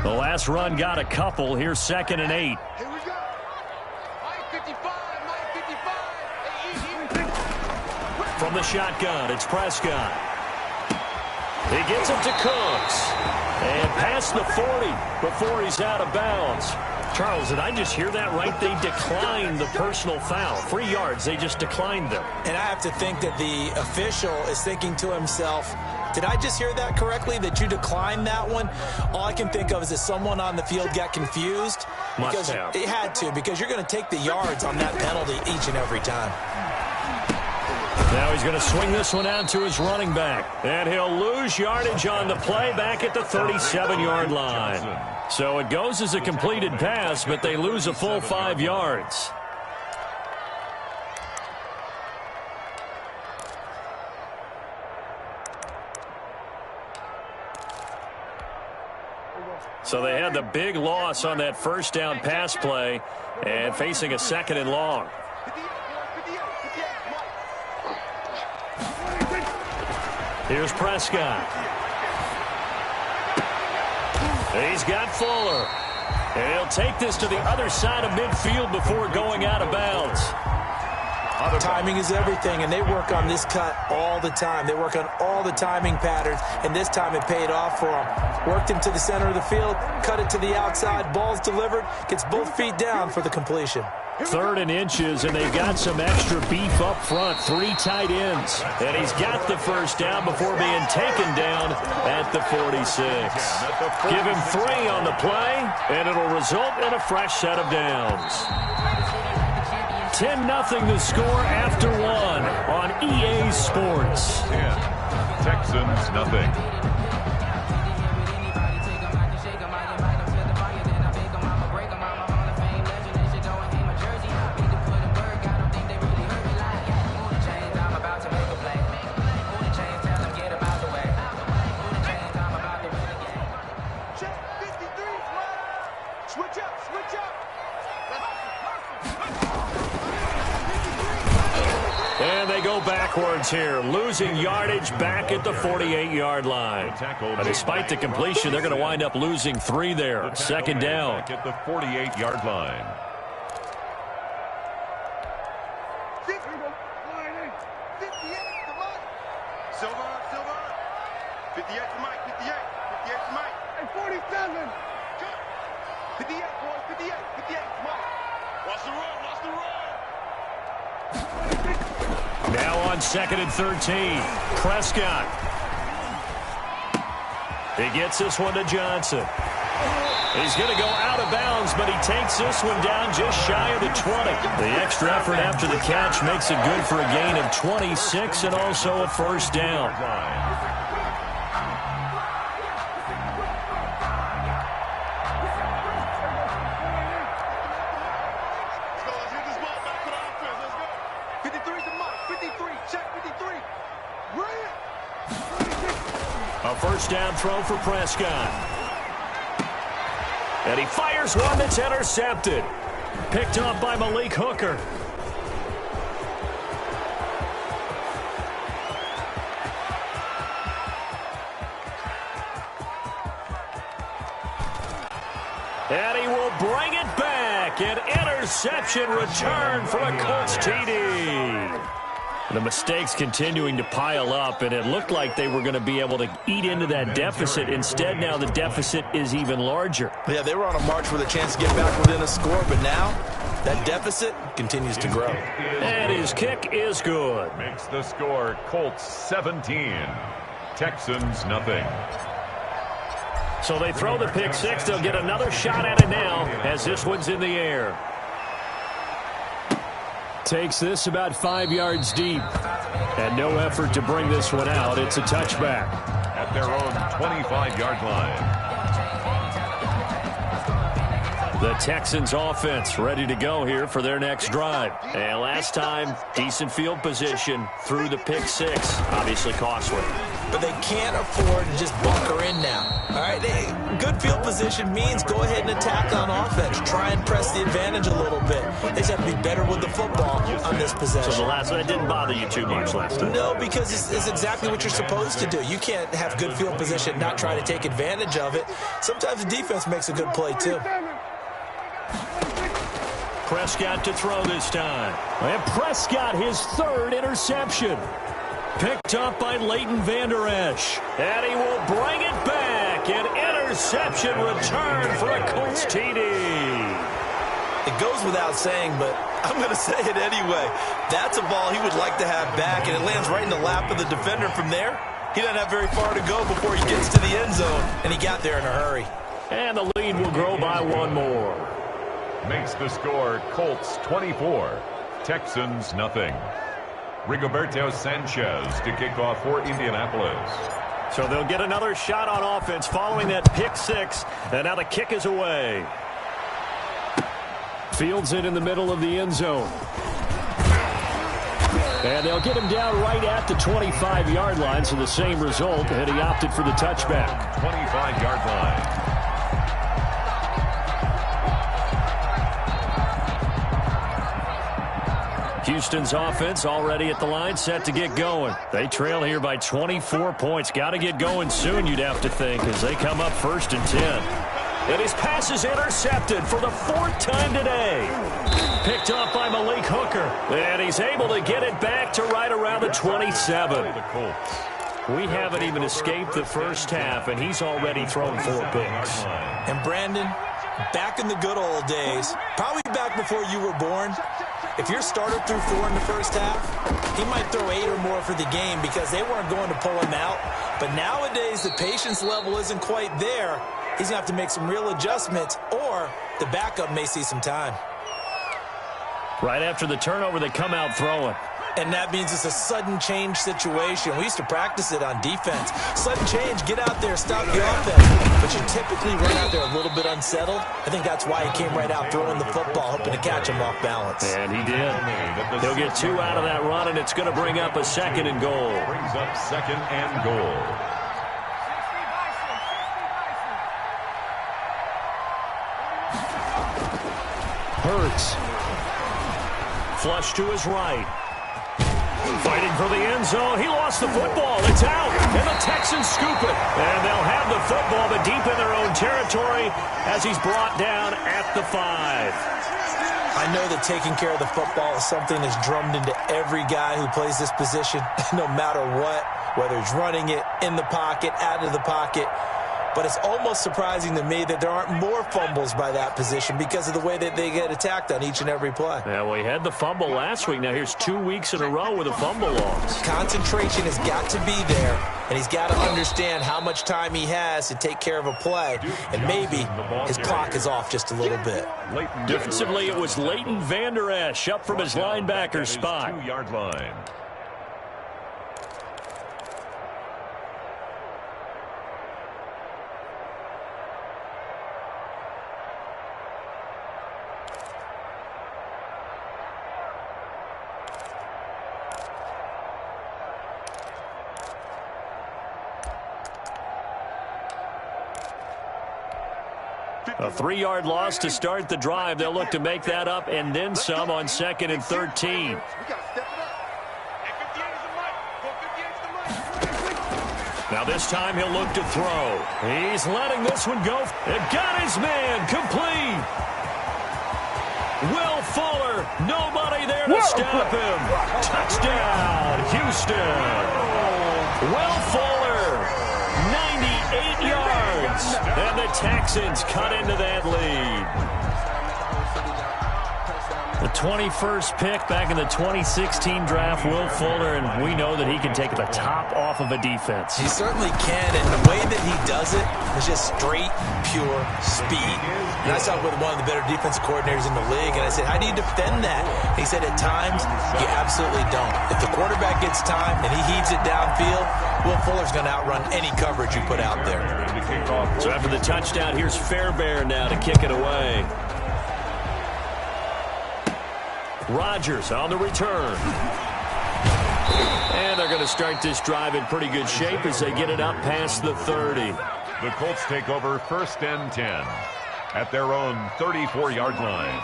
The last run got a couple. Here's 2nd and 8. From the shotgun, it's Prescott. He gets it to Cooks. And past the 40 before he's out of bounds. Charles, did I just hear that right? They declined the personal foul. 3 yards, they just declined them. And I have to think that the official is thinking to himself, did I just hear that correctly, that you declined that one? All I can think of is that someone on the field got confused. Must have. It had to, because you're going to take the yards on that penalty each and every time. Now he's going to swing this one out to his running back. And he'll lose yardage on the play back at the 37-yard line. So it goes as a completed pass, but they lose a full 5 yards. So they had the big loss on that first down pass play and facing a 2nd and long. Here's Prescott. He's got Fuller. And he'll take this to the other side of midfield before going out of bounds. Timing is everything, and they work on this cut all the time. They work on all the timing patterns, and this time it paid off for them. Worked him to the center of the field, cut it to the outside, ball's delivered, gets both feet down for the completion. 3rd and inches, and they've got some extra beef up front. 3 tight ends. And he's got the first down before being taken down at the 46. Give him 3 on the play, and it'll result in a fresh set of downs. 10-0 the score after 1 on EA Sports. Texans nothing. And they go backwards here, losing yardage back at the 48-yard line. But despite the completion, they're going to wind up losing 3 there. 2nd down. At the 48-yard line. Silver. 58 to Mike, 58 to Mike. Hey, 47. 58, boys, 58 to Mike. Watch the run. Now on 2nd and 13, Prescott. He gets this one to Johnson. He's going to go out of bounds, but he takes this one down just shy of the 20. The extra effort after the catch makes it good for a gain of 26 and also a first down. A first down throw for Prescott. And he fires one that's intercepted. Picked up by Malik Hooker. And he will bring it back. An interception return for a Colts TD. The mistakes continuing to pile up, and it looked like they were going to be able to eat into that deficit. Instead, now the deficit is even larger. Yeah, they were on a march with a chance to get back within a score, but now that deficit continues to grow. And his kick is good. Makes the score Colts 17, Texans nothing. So they throw the pick six. They'll get another shot at it now as this one's in the air. Takes this about 5 yards deep. And no effort to bring this one out. It's a touchback. At their own 25-yard line. The Texans offense ready to go here for their next drive. And last time, decent field position through the pick six. Obviously costly. But they can't afford to just bunker in now. All right, good field position means go ahead and attack on offense. Try and press the advantage a little bit. They just have to be better with the football on this possession. So the last one didn't bother you too much last time? No, because it's exactly what you're supposed to do. You can't have good field position and not try to take advantage of it. Sometimes the defense makes a good play, too. Prescott to throw this time. And Prescott, his third interception. Picked up by Leighton Vander Esch. And he will bring it back. An interception return for a Colts TD. It goes without saying, but I'm going to say it anyway. That's a ball he would like to have back, and it lands right in the lap of the defender from there. He doesn't have very far to go before he gets to the end zone, and he got there in a hurry. And the lead will grow by one more. Makes the score Colts 24, Texans nothing. Rigoberto Sanchez to kick off for Indianapolis. So they'll get another shot on offense following that pick six. And now the kick is away. Fields it in the middle of the end zone. And they'll get him down right at the 25-yard line. So the same result, and he opted for the touchback. 25-yard line. Houston's offense already at the line, set to get going. They trail here by 24 points. Got to get going soon, you'd have to think, as they come up 1st and 10. And his pass is intercepted for the 4th time today. Picked off by Malik Hooker. And he's able to get it back to right around the 27. We haven't even escaped the first half, and he's already thrown 4 picks. And Brandon, back in the good old days, probably back before you were born, if your starter threw 4 in the first half, he might throw 8 or more for the game because they weren't going to pull him out. But nowadays, the patience level isn't quite there. He's going to have to make some real adjustments, or the backup may see some time. Right after the turnover, they come out throwing. And that means it's a sudden change situation. We used to practice it on defense. Sudden change, get out there, stop the offense. But you typically run out there a little bit unsettled. I think that's why he came right out throwing the football, hoping to catch him off balance. And he did. He'll get 2 out of that run, and it's going to bring up a 2nd and goal. Brings up 2nd and goal. Hurts. Flush to his right. Fighting for the end zone. He lost the football. It's out. And the Texans scoop it. And they'll have the football, but deep in their own territory as he's brought down at the 5. I know that taking care of the football is something that's drummed into every guy who plays this position, no matter what, whether he's running it, in the pocket, out of the pocket. But it's almost surprising to me that there aren't more fumbles by that position because of the way that they get attacked on each and every play. Yeah, well, he had the fumble last week. Now here's 2 weeks in a row with a fumble loss. Concentration has got to be there, and he's got to understand how much time he has to take care of a play. And maybe his clock is off just a little bit. Defensively, it was Leighton Vander Esch up from his linebacker spot. 2-yard line. A 3-yard loss to start the drive. They'll look to make that up and then some on 2nd and 13. Now this time he'll look to throw. He's letting this one go. And got his man complete. Will Fuller, nobody there to stop him. Touchdown, Houston. Will Fuller, 98 yards. And the Texans cut into that lead. The 21st pick back in the 2016 draft, Will Fuller, and we know that he can take the top off of a defense. He certainly can, and the way that he does it is just straight, pure speed. And I talked with one of the better defensive coordinators in the league, and I said, how do you defend that? And he said, at times, you absolutely don't. If the quarterback gets time and he heaves it downfield, Will Fuller's going to outrun any coverage you put out there. So after the touchdown, here's Fairbairn now to kick it away. Rodgers on the return. And they're going to start this drive in pretty good shape as they get it up past the 30. The Colts take over 1st and 10 at their own 34-yard line.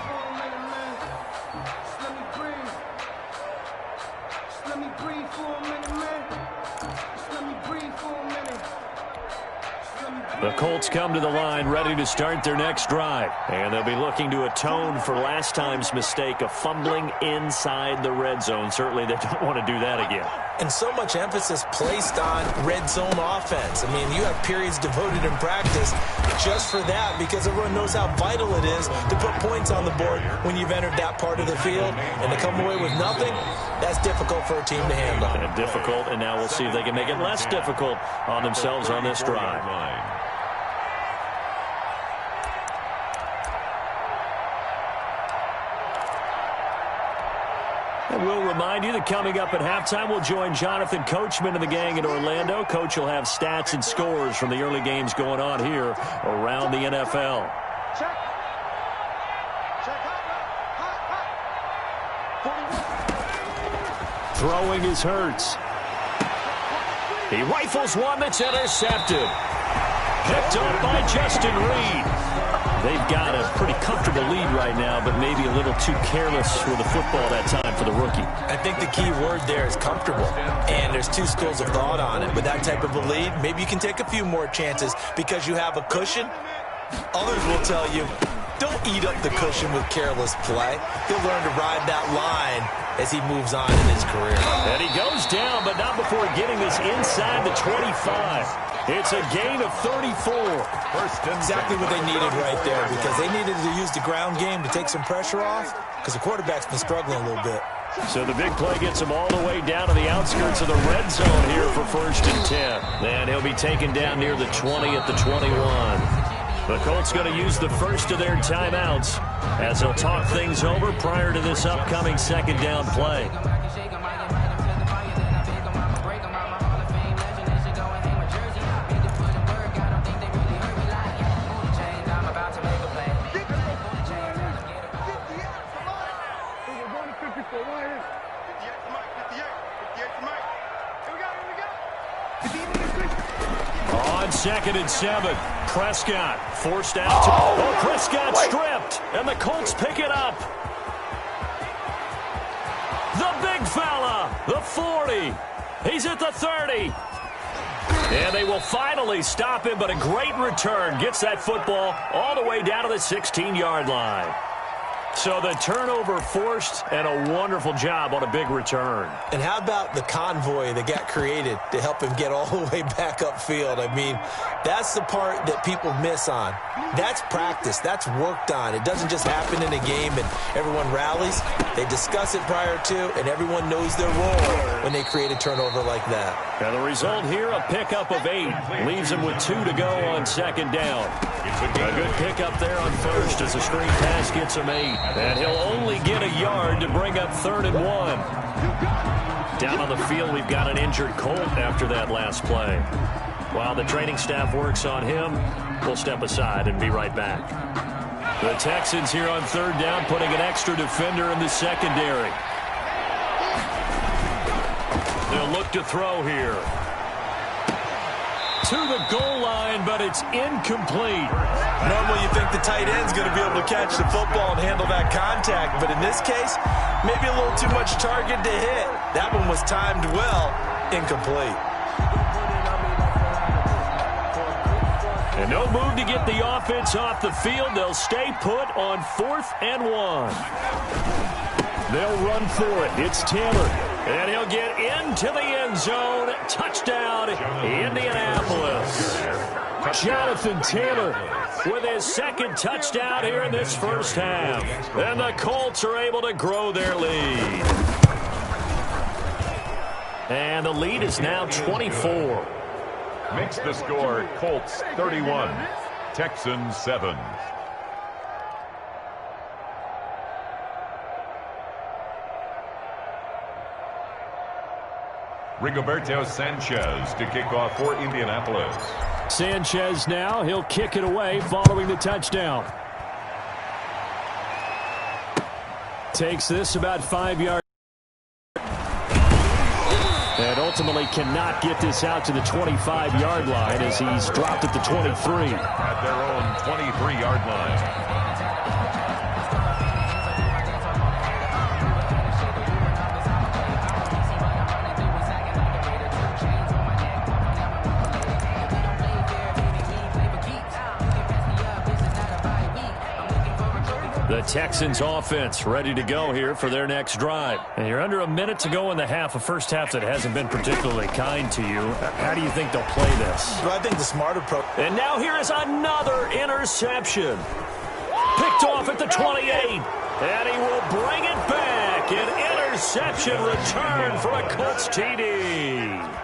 The Colts come to the line ready to start their next drive. And they'll be looking to atone for last time's mistake of fumbling inside the red zone. Certainly they don't want to do that again. And so much emphasis placed on red zone offense. I mean, you have periods devoted in practice just for that because everyone knows how vital it is to put points on the board when you've entered that part of the field. And to come away with nothing, that's difficult for a team to handle. And difficult, and now we'll see if they can make it less difficult on themselves on this drive. And we'll remind you that coming up at halftime, we'll join Jonathan Coachman and the gang in Orlando. Coach will have stats and scores from the early games going on here around the NFL. Throwing is Hurts. He rifles one that's intercepted. Picked up by Justin Reed. They've got a pretty comfortable lead right now, but maybe a little too careless with the football that time for the rookie. I think the key word there is comfortable, and there's two schools of thought on it. With that type of a lead, maybe you can take a few more chances because you have a cushion. Others will tell you, don't eat up the cushion with careless play. He'll learn to ride that line as he moves on in his career. And he goes down, but not before getting this inside the 25. It's a gain of 34. Exactly what they needed right there, because they needed to use the ground game to take some pressure off, because the quarterback's been struggling a little bit. So the big play gets him all the way down to the outskirts of the red zone here for 1st and 10. And he'll be taken down near the 20 at the 21. The Colts going to use the first of their timeouts as they'll talk things over prior to this upcoming 2nd down play. On 2nd and 7, Prescott forced out to... Prescott stripped, and the Colts pick it up. The big fella, the 40. He's at the 30. And they will finally stop him, but a great return gets that football all the way down to the 16-yard line. So the turnover forced, and a wonderful job on a big return. And how about the convoy that got created to help him get all the way back upfield? I mean, that's the part that people miss on. That's practice. That's worked on. It doesn't just happen in a game and everyone rallies. They discuss it prior to, and everyone knows their role when they create a turnover like that. And the result here, a pickup of 8. Leaves him with 2 to go on 2nd down. A good pickup there on 1st as the screen pass gets him 8. And he'll only get a yard to bring up 3rd and 1. Down on the field, we've got an injured Colt after that last play. While the training staff works on him, we'll step aside and be right back. The Texans here on 3rd down, putting an extra defender in the secondary. They'll look to throw here. To the goal line, but it's incomplete. Normally you think the tight end's going to be able to catch the football and handle that contact, but in this case, maybe a little too much target to hit. That one was timed well, incomplete. And no move to get the offense off the field. They'll stay put on 4th and 1. They'll run for it. It's Taylor. And he'll get into the end zone. Touchdown, Indianapolis. Jonathan Taylor with his 2nd touchdown here in this first half. And the Colts are able to grow their lead. And the lead is now 24. Makes the score Colts 31, Texans 7. Rigoberto Sanchez to kick off for Indianapolis. Sanchez now, he'll kick it away following the touchdown. Takes this about 5 yards. And ultimately cannot get this out to the 25-yard line as he's dropped at the 23. At their own 23-yard line. The Texans offense ready to go here for their next drive. And you're under a minute to go in the half, a first half that hasn't been particularly kind to you. How do you think they'll play this? Well, I think the smart approach. And now here is another interception. Picked off at the 28. And he will bring it back. An interception return for a Colts TD.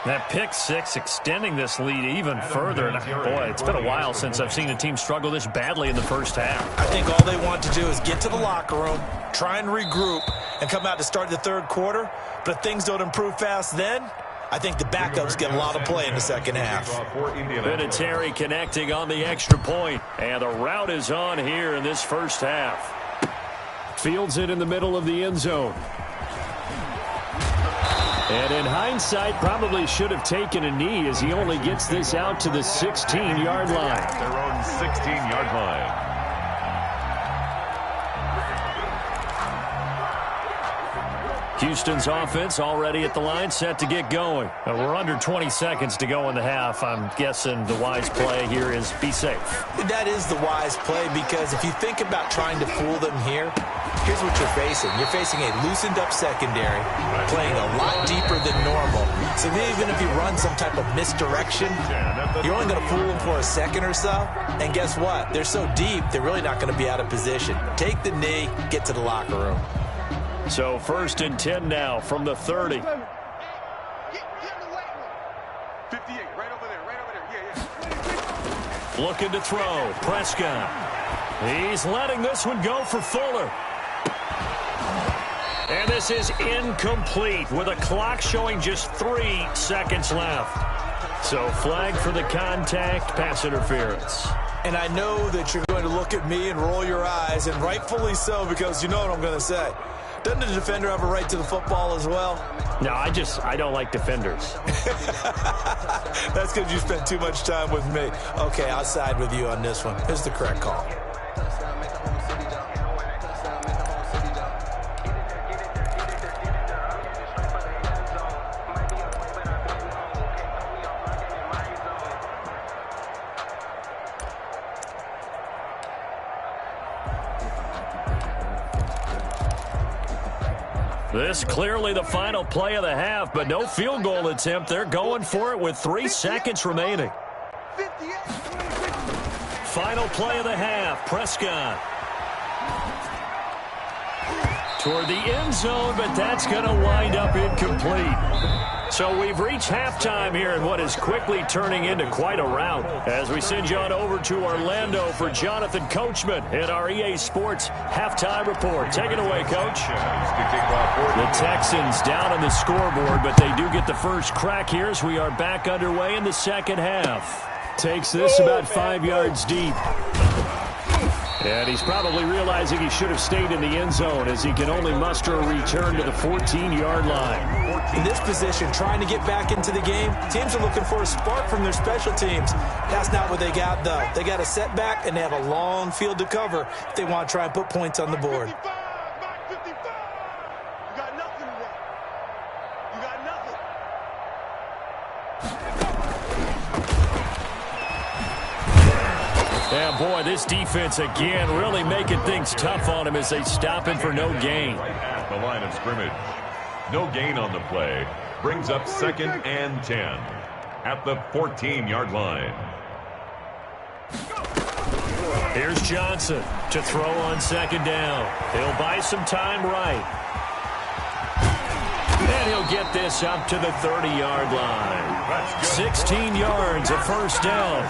That pick 6 extending this lead even further. And boy, it's been a while since I've seen a team struggle this badly in the first half. I think all they want to do is get to the locker room, try and regroup, and come out to start the 3rd quarter. But if things don't improve fast then, I think the backups get a lot of play in the second half. Vinatieri connecting on the extra point. And the route is on here in this first half. Fields it in the middle of the end zone. And in hindsight, probably should have taken a knee as he only gets this out to the 16-yard line. Their own 16-yard line. Houston's offense already at the line, set to get going. We're under 20 seconds to go in the half. I'm guessing the wise play here is be safe. That is the wise play, because if you think about trying to fool them here, here's what you're facing. You're facing a loosened-up secondary, playing a lot deeper than normal. So even if you run some type of misdirection, you're only going to fool them for a second or so. And guess what? They're so deep, they're really not going to be out of position. Take the knee, get to the locker room. So 1st and 10 now from the 30. 58, right over there. Yeah. Looking to throw. Prescott. He's letting this one go for Fuller. And this is incomplete with a clock showing just 3 seconds left. So flag for the contact, pass interference. And I know that you're going to look at me and roll your eyes, and rightfully so, because you know what I'm going to say. Doesn't the defender have a right to the football as well? No, I don't like defenders. That's because you spent too much time with me. Okay, I'll side with you on this one. Here's the correct call. This clearly the final play of the half, but no field goal attempt. They're going for it with 3 seconds remaining. Final play of the half, Prescott. Toward the end zone, but that's going to wind up incomplete. So we've reached halftime here in what is quickly turning into quite a rout. As we send you on over to Orlando for Jonathan Coachman in our EA Sports Halftime Report. Take it away, Coach. The Texans down on the scoreboard, but they do get the first crack here as we are back underway in the second half. Takes this about 5 yards deep. And he's probably realizing he should have stayed in the end zone as he can only muster a return to the 14-yard line. In this position, trying to get back into the game, teams are looking for a spark from their special teams. That's not what they got, though. They got a setback, and they have a long field to cover if they want to try and put points on the board. Yeah, boy, this defense again really making things tough on him as they stop him for no gain. At the line of scrimmage. No gain on the play. Brings up 2nd and 10 at the 14-yard line. Here's Johnson to throw on 2nd down. He'll buy some time right. And he'll get this up to the 30-yard line. 16 yards, a first down.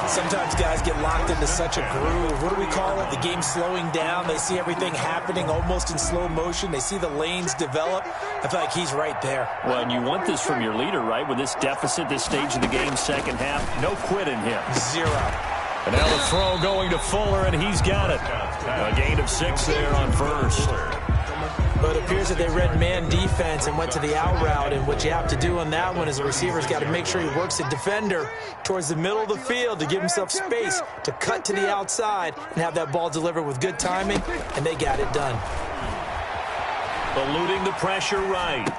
Sometimes guys get locked into such a groove. What do we call it? The game's slowing down. They see everything happening almost in slow motion. They see the lanes develop. I feel like he's right there. Well, and you want this from your leader, right? With this deficit, this stage of the game, second half, no quit in him. 0. And now the throw going to Fuller, and he's got it. A gain of 6 there on first. But it appears that they read man defense and went to the out route. And what you have to do on that one is the receiver's got to make sure he works the defender towards the middle of the field to give himself space to cut to the outside and have that ball delivered with good timing. And they got it done. Eluding the pressure right.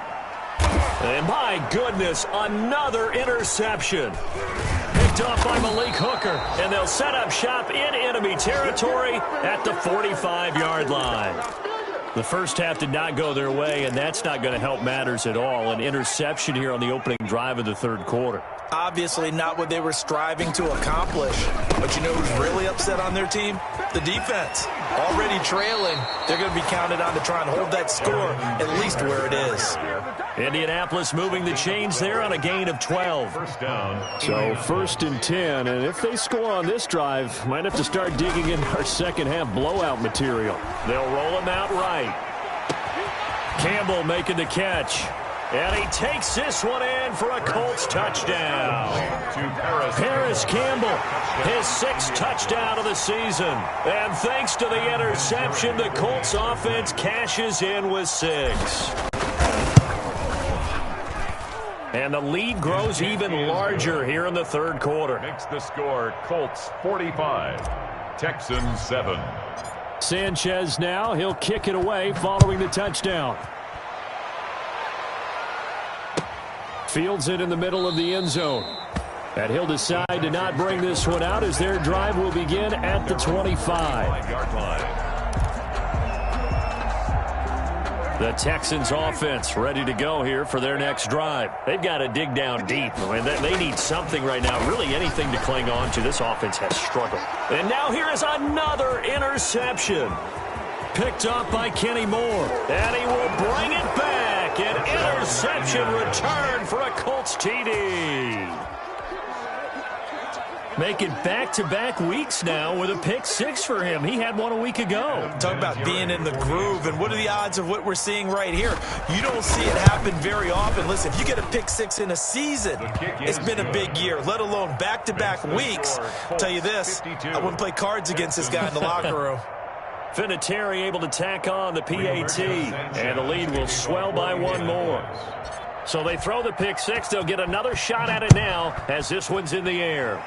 And my goodness, another interception. Picked off by Malik Hooker. And they'll set up shop in enemy territory at the 45-yard line. The first half did not go their way, and that's not going to help matters at all. An interception here on the opening drive of the third quarter. Obviously not what they were striving to accomplish. But you know who's really upset on their team? The defense. Already trailing. They're going to be counted on to try and hold that score at least where it is. Indianapolis moving the chains there on a gain of 12. First down. So 1st and 10, and if they score on this drive, might have to start digging in our second half blowout material. They'll roll him out right. Campbell making the catch. And he takes this one in for a Colts touchdown. Paris Campbell, his 6th touchdown of the season. And thanks to the interception, the Colts offense cashes in with 6. And the lead grows even larger here in the third quarter. Makes the score Colts 45, Texans 7. Sanchez now, he'll kick it away following the touchdown. Fields it in the middle of the end zone. And he'll decide to not bring this one out as their drive will begin at the 25. The Texans offense ready to go here for their next drive. They've got to dig down deep. I mean, they need something right now, really anything to cling on to. This offense has struggled. And now here is another interception. Picked up by Kenny Moore. And he will bring it back. An interception return for a Colts TD. Making back-to-back weeks now with a pick six for him. He had one a week ago. Talk about being in the groove, and what are the odds of what we're seeing right here? You don't see it happen very often. Listen, if you get a pick six in a season, it's been a big year, let alone back-to-back weeks. I'll tell you this, I wouldn't play cards against this guy in the locker room. Vinatieri able to tack on the PAT, and the lead will swell by one more. So they throw the pick six. They'll get another shot at it now as this one's in the air.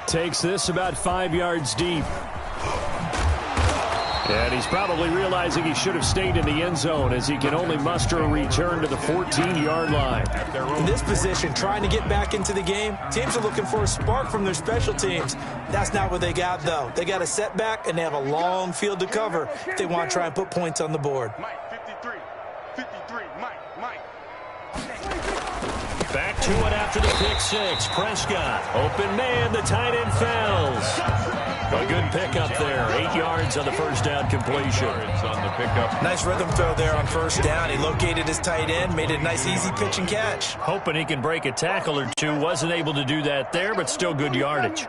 Takes this about 5 yards deep. And he's probably realizing he should have stayed in the end zone as he can only muster a return to the 14-yard line. In this position, trying to get back into the game, teams are looking for a spark from their special teams. That's not what they got, though. They got a setback, and they have a long field to cover if they want to try and put points on the board. Mike, 53, Mike. Back to it after the pick six. Prescott, open man, the tight end falls. A good pickup there. 8 yards on the first down completion. On the pickup. Nice rhythm throw there on first down. He located his tight end, made it a nice easy pitch and catch. Hoping he can break a tackle or two. Wasn't able to do that there, but still good yardage.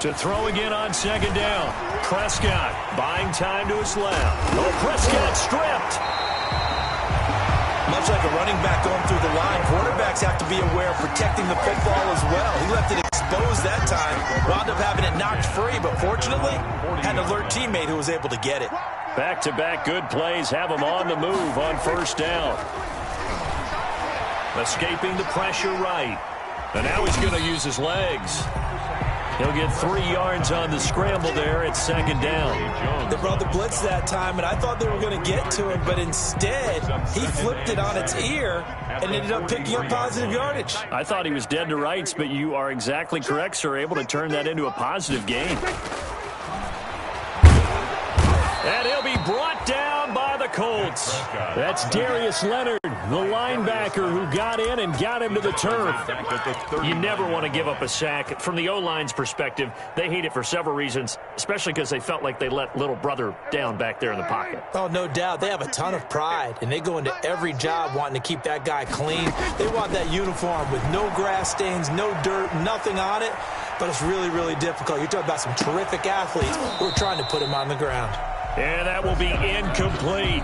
To throw again on second down. Prescott buying time to his left. Oh, Prescott stripped. Much like a running back going through the line, quarterbacks have to be aware of protecting the football as well. He left it exposed that time, wound up having it knocked free, but fortunately, had an alert teammate who was able to get it. Back-to-back good plays have him on the move on first down. Escaping the pressure right. And now he's going to use his legs. He'll get 3 yards on the scramble there at second down. They brought the blitz that time, and I thought they were going to get to him, but instead, he flipped it on its ear and ended up picking up positive yardage. I thought he was dead to rights, but you are exactly correct, sir. Able to turn that into a positive gain. And he'll be brought down by the Colts. That's Darius Leonard, the linebacker who got in and got him to the turf. You never want to give up a sack. From the O-line's perspective, they hate it for several reasons, especially because they felt like they let little brother down back there in the pocket. Oh, no doubt. They have a ton of pride, and they go into every job wanting to keep that guy clean. They want that uniform with no grass stains, no dirt, nothing on it, but it's really, really difficult. You're talking about some terrific athletes who are trying to put him on the ground. And that will be incomplete.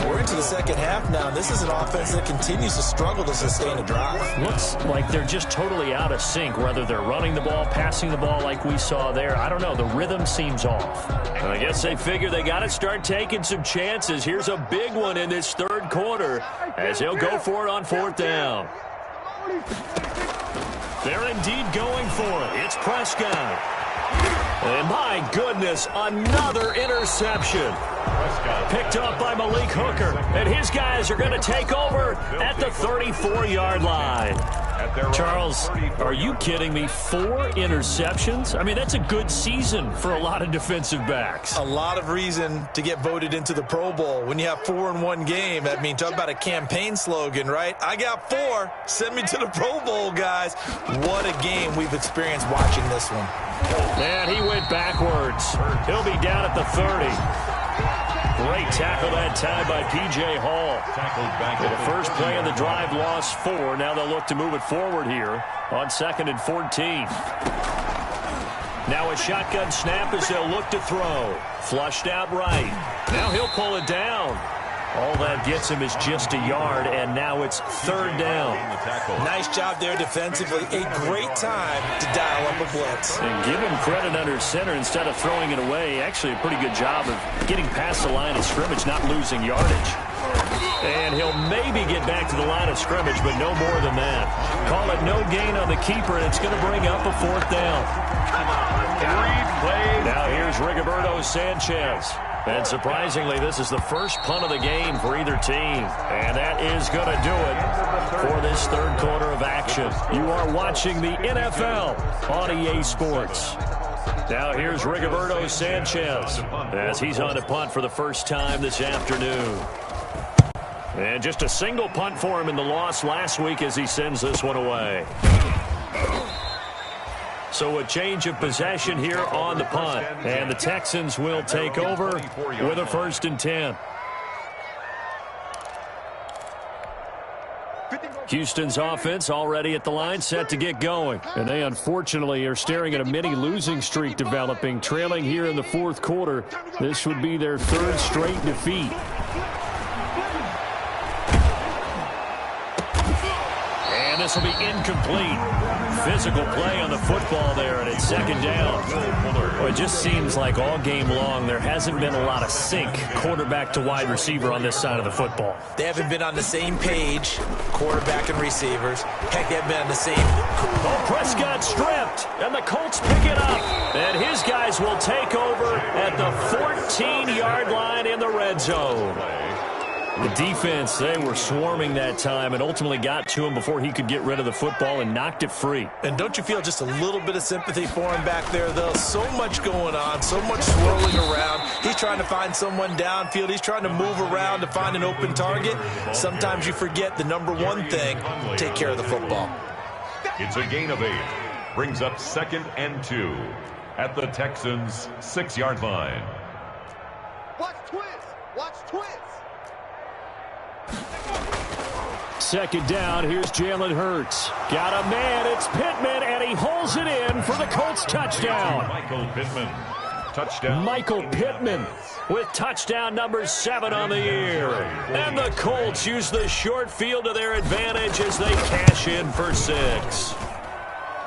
We're into the second half now. This is an offense that continues to struggle to sustain a drive. Looks like they're just totally out of sync, whether they're running the ball, passing the ball like we saw there. I don't know. The rhythm seems off. And I guess they figure they got to start taking some chances. Here's a big one in this third quarter as he'll go for it on fourth down. They're indeed going for it. It's Prescott. And my goodness, another interception. Picked up by Malik Hooker. And his guys are going to take over at the 34-yard line. Charles, are you kidding me? 4 interceptions? I mean, that's a good season for a lot of defensive backs. A lot of reason to get voted into the Pro Bowl. When you have 4 in one game, that means talk about a campaign slogan, right? I got 4. Send me to the Pro Bowl, guys. What a game we've experienced watching this one. And he went backwards. He'll be down at the 30. Great tackle that time by P.J. Hall. And the first play of the drive lost 4. Now they'll look to move it forward here on 2nd and 14. Now a shotgun snap as they'll look to throw. Flushed out right. Now he'll pull it down. All that gets him is just a yard, and now it's third down. Nice job there defensively. A great time to dial up a blitz. And give him credit under center instead of throwing it away. Actually, a pretty good job of getting past the line of scrimmage, not losing yardage. And he'll maybe get back to the line of scrimmage, but no more than that. Call it no gain on the keeper, and it's going to bring up a fourth down. Now here's Rigoberto Sanchez. And surprisingly, this is the first punt of the game for either team. And that is going to do it for this third quarter of action. You are watching the NFL on EA Sports. Now here's Rigoberto Sanchez as he's on to punt for the first time this afternoon. And just a single punt for him in the loss last week as he sends this one away. So a change of possession here on the punt. And the Texans will take over with a 1st and 10. Houston's offense already at the line, set to get going. And they unfortunately are staring at a mini losing streak developing, trailing here in the fourth quarter. This would be their 3rd straight defeat. And this will be incomplete. Physical play on the football there, and it's second down. Well, it just seems like all game long there hasn't been a lot of sync quarterback to wide receiver on this side of the football. They haven't been on the same page, quarterback and receivers. Heck, they haven't been on the same. Oh, Prescott stripped, and the Colts pick it up. And his guys will take over at the 14-yard line in the red zone. The defense, they were swarming that time and ultimately got to him before he could get rid of the football and knocked it free. And don't you feel just a little bit of sympathy for him back there, though? So much going on, so much swirling around. He's trying to find someone downfield. He's trying to move around to find an open target. Sometimes you forget the number one thing, take care of the football. It's a gain of 8. Brings up 2nd and 2 at the Texans' 6-yard line. Watch twist. Watch twist. Second down, here's Jalen Hurts. Got a man, it's Pittman, and he holds it in for the Colts touchdown. Michael Pittman. Touchdown. Michael Pittman with touchdown number 7 on the year. And the Colts use the short field to their advantage as they cash in for 6.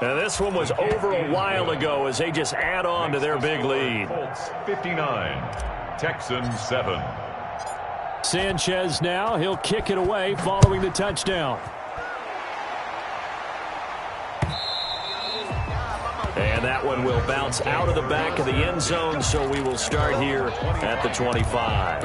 And this one was over a while ago as they just add on to their big lead. Colts 59, Texans 7. Sanchez now, he'll kick it away following the touchdown. And that one will bounce out of the back of the end zone, so we will start here at the 25.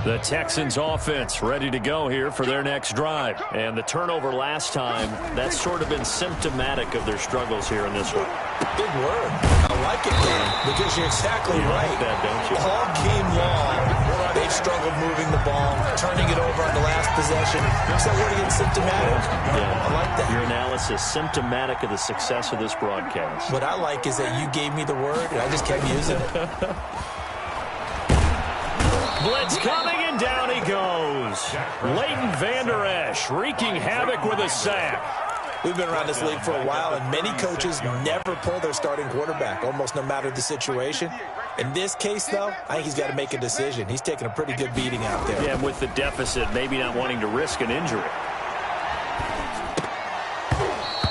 The Texans offense ready to go here for their next drive. And the turnover last time, that's sort of been symptomatic of their struggles here in this one. Big word. I like it, Dan, because you're exactly right. Like that, don't you? All game long, they've struggled moving the ball, turning it over on the last possession. Is that word again, symptomatic? Yeah, I like that. Your analysis, symptomatic of the success of this broadcast. What I like is that you gave me the word, and I just kept using it. Blitz coming, and down he goes. Leighton Vander Esch wreaking havoc with a sack. We've been around this league for a while, and many coaches never pull their starting quarterback, almost no matter the situation. In this case, though, I think he's got to make a decision. He's taking a pretty good beating out there. Yeah, with the deficit, maybe not wanting to risk an injury.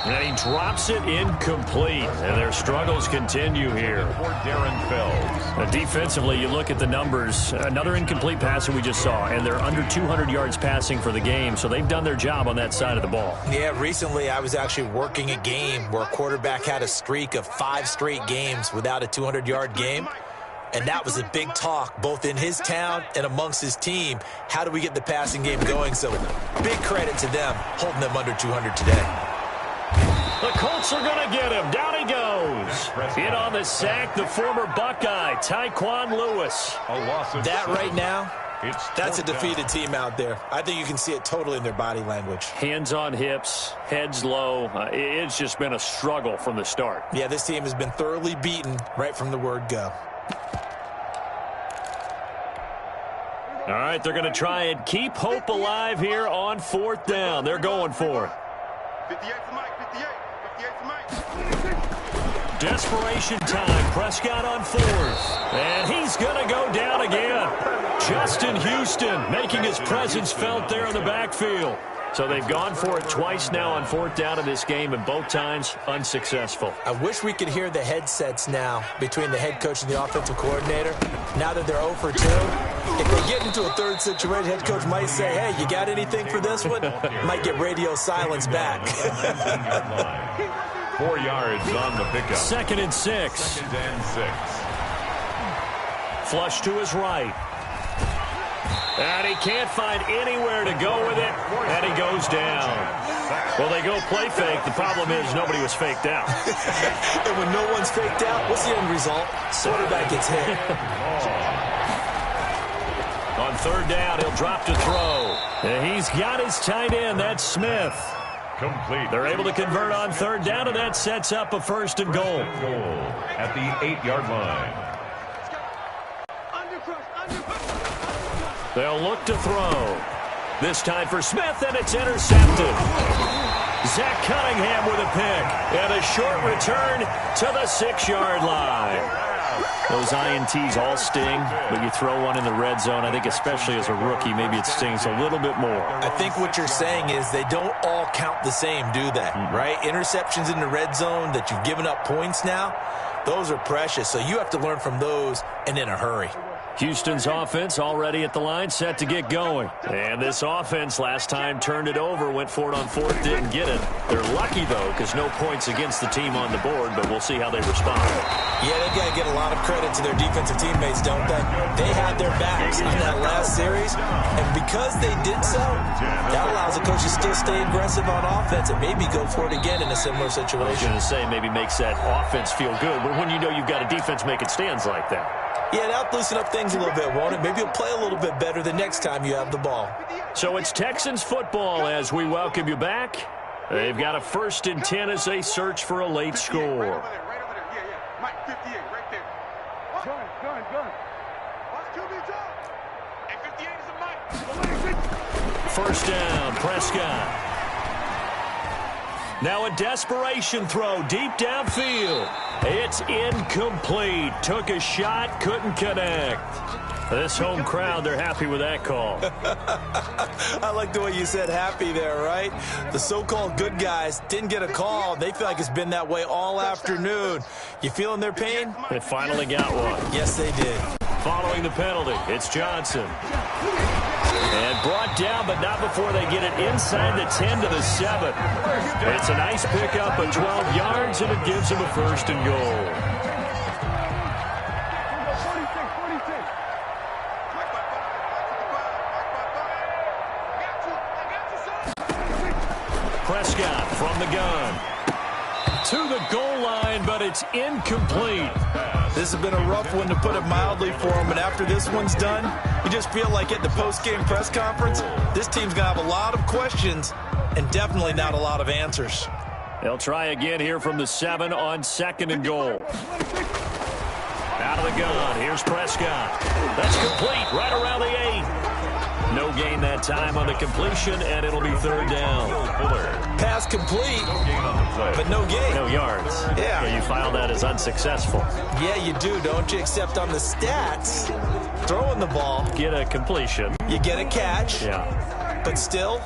And he drops it incomplete. And their struggles continue here. For Darren Fells. Defensively, you look at the numbers. Another incomplete pass that we just saw. And they're under 200 yards passing for the game. So they've done their job on that side of the ball. Yeah, recently I was actually working a game where a quarterback had a streak of 5 straight games without a 200-yard game. And that was a big talk, both in his town and amongst his team. How do we get the passing game going? So big credit to them, holding them under 200 today. The Colts are going to get him. Down he goes. In on the sack, the former Buckeye, Tyquan Lewis. That right now, that's a defeated team out there. I think you can see it totally in their body language. Hands on hips, heads low. It's just been a struggle from the start. Yeah, this team has been thoroughly beaten right from the word go. All right, they're going to try and keep hope alive here on 4th down. They're going for it. 58 to Mike, 58. 58 to Mike. Desperation time. Prescott on fourth. And he's going to go down again. Justin Houston making his presence felt there in the backfield. So they've gone for it twice now on fourth down in this game, and both times unsuccessful. I wish we could hear the headsets now between the head coach and the offensive coordinator. Now that they're 0 for 2, if they get into a third situation, head coach might say, hey, you got anything for this one? Might get radio silence back. 4 yards on the pickup. 2nd and 6. 2nd and 6. Flush to his right. And he can't find anywhere to go with it, and he goes down. Well, they go play fake. The problem is nobody was faked out. And when no one's faked out, what's the end result? Quarterback gets hit. On third down, he'll drop to throw. And he's got his tight end. That's Smith. Complete. They're able to convert on third down, and that sets up a 1st and goal. At the 8-yard line. They'll look to throw. This time for Smith, and it's intercepted. Zach Cunningham with a pick. And a short return to the 6-yard line. Those INTs all sting, but you throw one in the red zone, I think especially as a rookie, maybe it stings a little bit more. I think what you're saying is they don't all count the same, do they? Right? Interceptions in the red zone that you've given up points now, those are precious. So you have to learn from those and in a hurry. Houston's offense already at the line, set to get going. And this offense last time turned it over, went for it on fourth, didn't get it. They're lucky, though, because no points against the team on the board, but we'll see how they respond. Yeah, they've got to get a lot of credit to their defensive teammates, don't they? They had their backs in that last series, and because they did so, that allows the coach to still stay aggressive on offense and maybe go for it again in a similar situation. I was going to say maybe makes that offense feel good, but when you know you've got a defense making stands like that. Yeah, that'll loosen up things a little bit, won't it? Maybe you'll play a little bit better the next time you have the ball. So it's Texans football as we welcome you back. They've got a 1st and 10 as they search for a late score. Right over there. Yeah. Mike, 58, right there. Gun. Watch QB drop. And 58 is a Mike. 1st down, Prescott. Now a desperation throw deep downfield. It's incomplete. Took a shot, couldn't connect. This home crowd, they're happy with that call. I like the way you said happy there, right? The so-called good guys didn't get a call. They feel like it's been that way all afternoon. You feeling their pain? They finally got one. Yes, they did. Following the penalty, it's Johnson. And brought down, but not before they get it inside the 10 to the 7. It's a nice pickup of 12 yards, and it gives them a 1st and goal. Prescott from the gun. To the goal line, but it's incomplete. This has been a rough one, to put it mildly, for him. And after this one's done, you just feel like at the post-game press conference, this team's going to have a lot of questions and definitely not a lot of answers. They'll try again here from the 7 on 2nd and goal. Out of the gun, here's Prescott. That's complete right around the 8. No gain that time on the completion, and it'll be 3rd down. Pass complete, but no gain. No yards. Yeah. You file that as unsuccessful. Yeah, you do, don't you? Except on the stats, throwing the ball. Get a completion. You get a catch. Yeah. But still,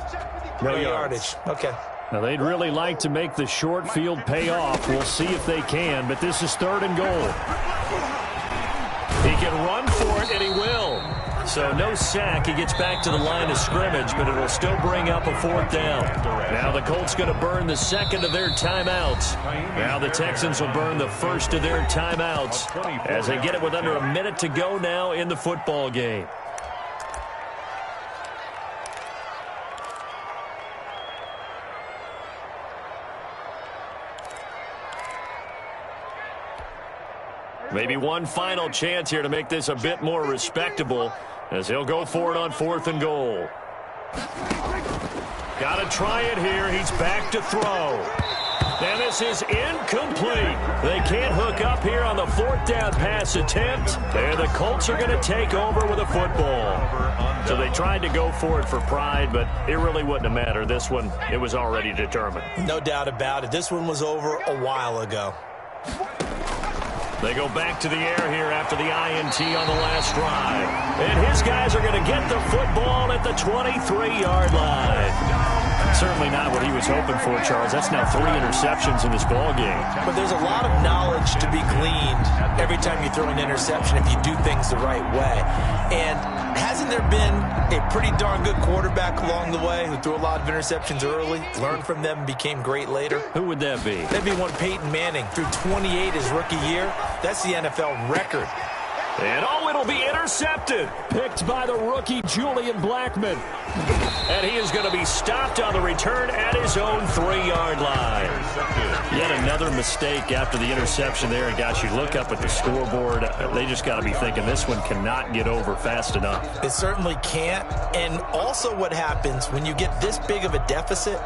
no yardage. Okay. Now, they'd really like to make the short field pay off. We'll see if they can, but this is 3rd and goal. He can run for it, and he will. So no sack. He gets back to the line of scrimmage, but it'll still bring up a 4th down. Now the Colts going to burn the 2nd of their timeouts. Now the Texans will burn the 1st of their timeouts as they get it with under a minute to go now in the football game. Maybe one final chance here to make this a bit more respectable as he'll go for it on 4th and goal. Got to try it here. He's back to throw. And this is incomplete. They can't hook up here on the 4th down pass attempt. And the Colts are going to take over with a football. So they tried to go for it for pride, but it really wouldn't have mattered. This one, it was already determined. No doubt about it. This one was over a while ago. They go back to the air here after the INT on the last drive. And his guys are going to get the football at the 23-yard line. Certainly not what he was hoping for, Charles. That's now 3 interceptions in this ball game. But there's a lot of knowledge to be gleaned every time you throw an interception if you do things the right way. And hasn't there been a pretty darn good quarterback along the way who threw a lot of interceptions early, learned from them, and became great later? Who would that be? That'd be one Peyton Manning. Threw 28 his rookie year. That's the NFL record. And it'll be intercepted. Picked by the rookie Julian Blackmon. And he is going to be stopped on the return at his own 3-yard line. Yet another mistake after the interception there. And gosh, you look up at the scoreboard, they just got to be thinking this one cannot get over fast enough. It certainly can't. And also what happens when you get this big of a deficit,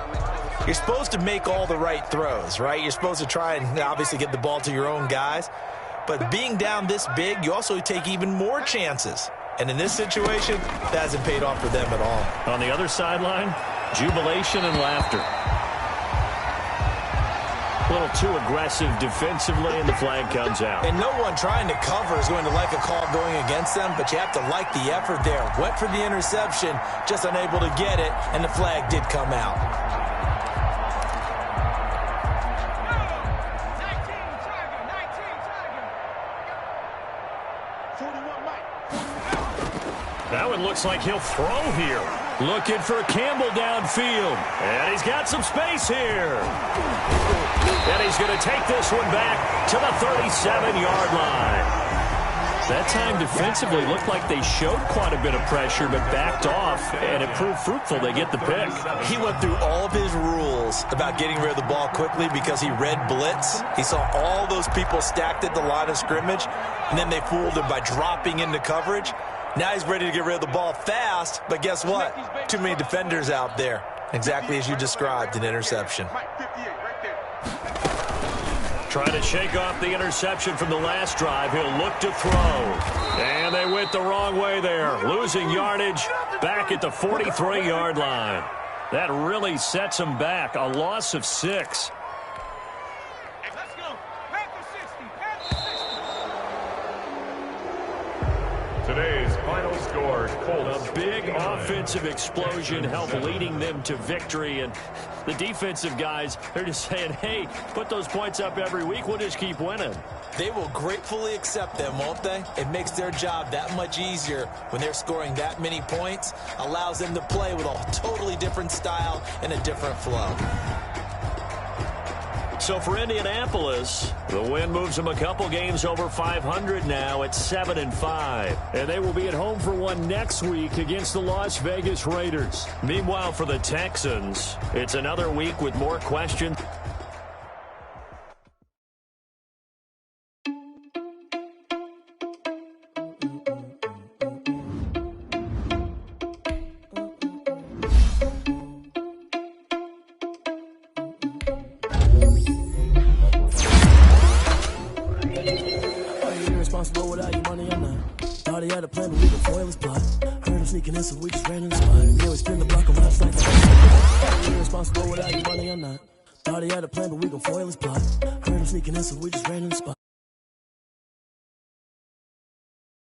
you're supposed to make all the right throws, right? You're supposed to try and obviously get the ball to your own guys. But being down this big, you also take even more chances. And in this situation, that hasn't paid off for them at all. On the other sideline, jubilation and laughter. A little too aggressive defensively, and the flag comes out. And no one trying to cover is going to like a call going against them, but you have to like the effort there. Went for the interception, just unable to get it, and the flag did come out. That one looks like he'll throw here. Looking for Campbell downfield. And he's got some space here. And he's going to take this one back to the 37-yard line. That time defensively looked like they showed quite a bit of pressure but backed off, and it proved fruitful. They get the pick. He went through all of his rules about getting rid of the ball quickly because he read blitz. He saw all those people stacked at the line of scrimmage, and then they fooled him by dropping into coverage. Now he's ready to get rid of the ball fast, but guess what? Too many defenders out there. Exactly as you described, an interception. Trying to shake off the interception from the last drive. He'll look to throw. And they went the wrong way there. Losing yardage back at the 43-yard line. That really sets him back. A loss of 6. Today's final score, Colts. A big offensive explosion helped leading them to victory. And the defensive guys, they're just saying, hey, put those points up every week. We'll just keep winning. They will gratefully accept them, won't they? It makes their job that much easier when they're scoring that many points. Allows them to play with a totally different style and a different flow. So for Indianapolis, the win moves them a couple games over 500 now at 7-5. And they will be at home for one next week against the Las Vegas Raiders. Meanwhile, for the Texans, it's another week with more questions. Without your money, I'm not. Thought he had a plan, but we can foil his plot. Heard him sneaking in, so we just ran in the spot. Yeah, we spin the block around just like that. Irresponsible without your money, I'm not. Thought he had a plan, but we can foil his plot. Heard him sneaking in, so we just ran in the spot.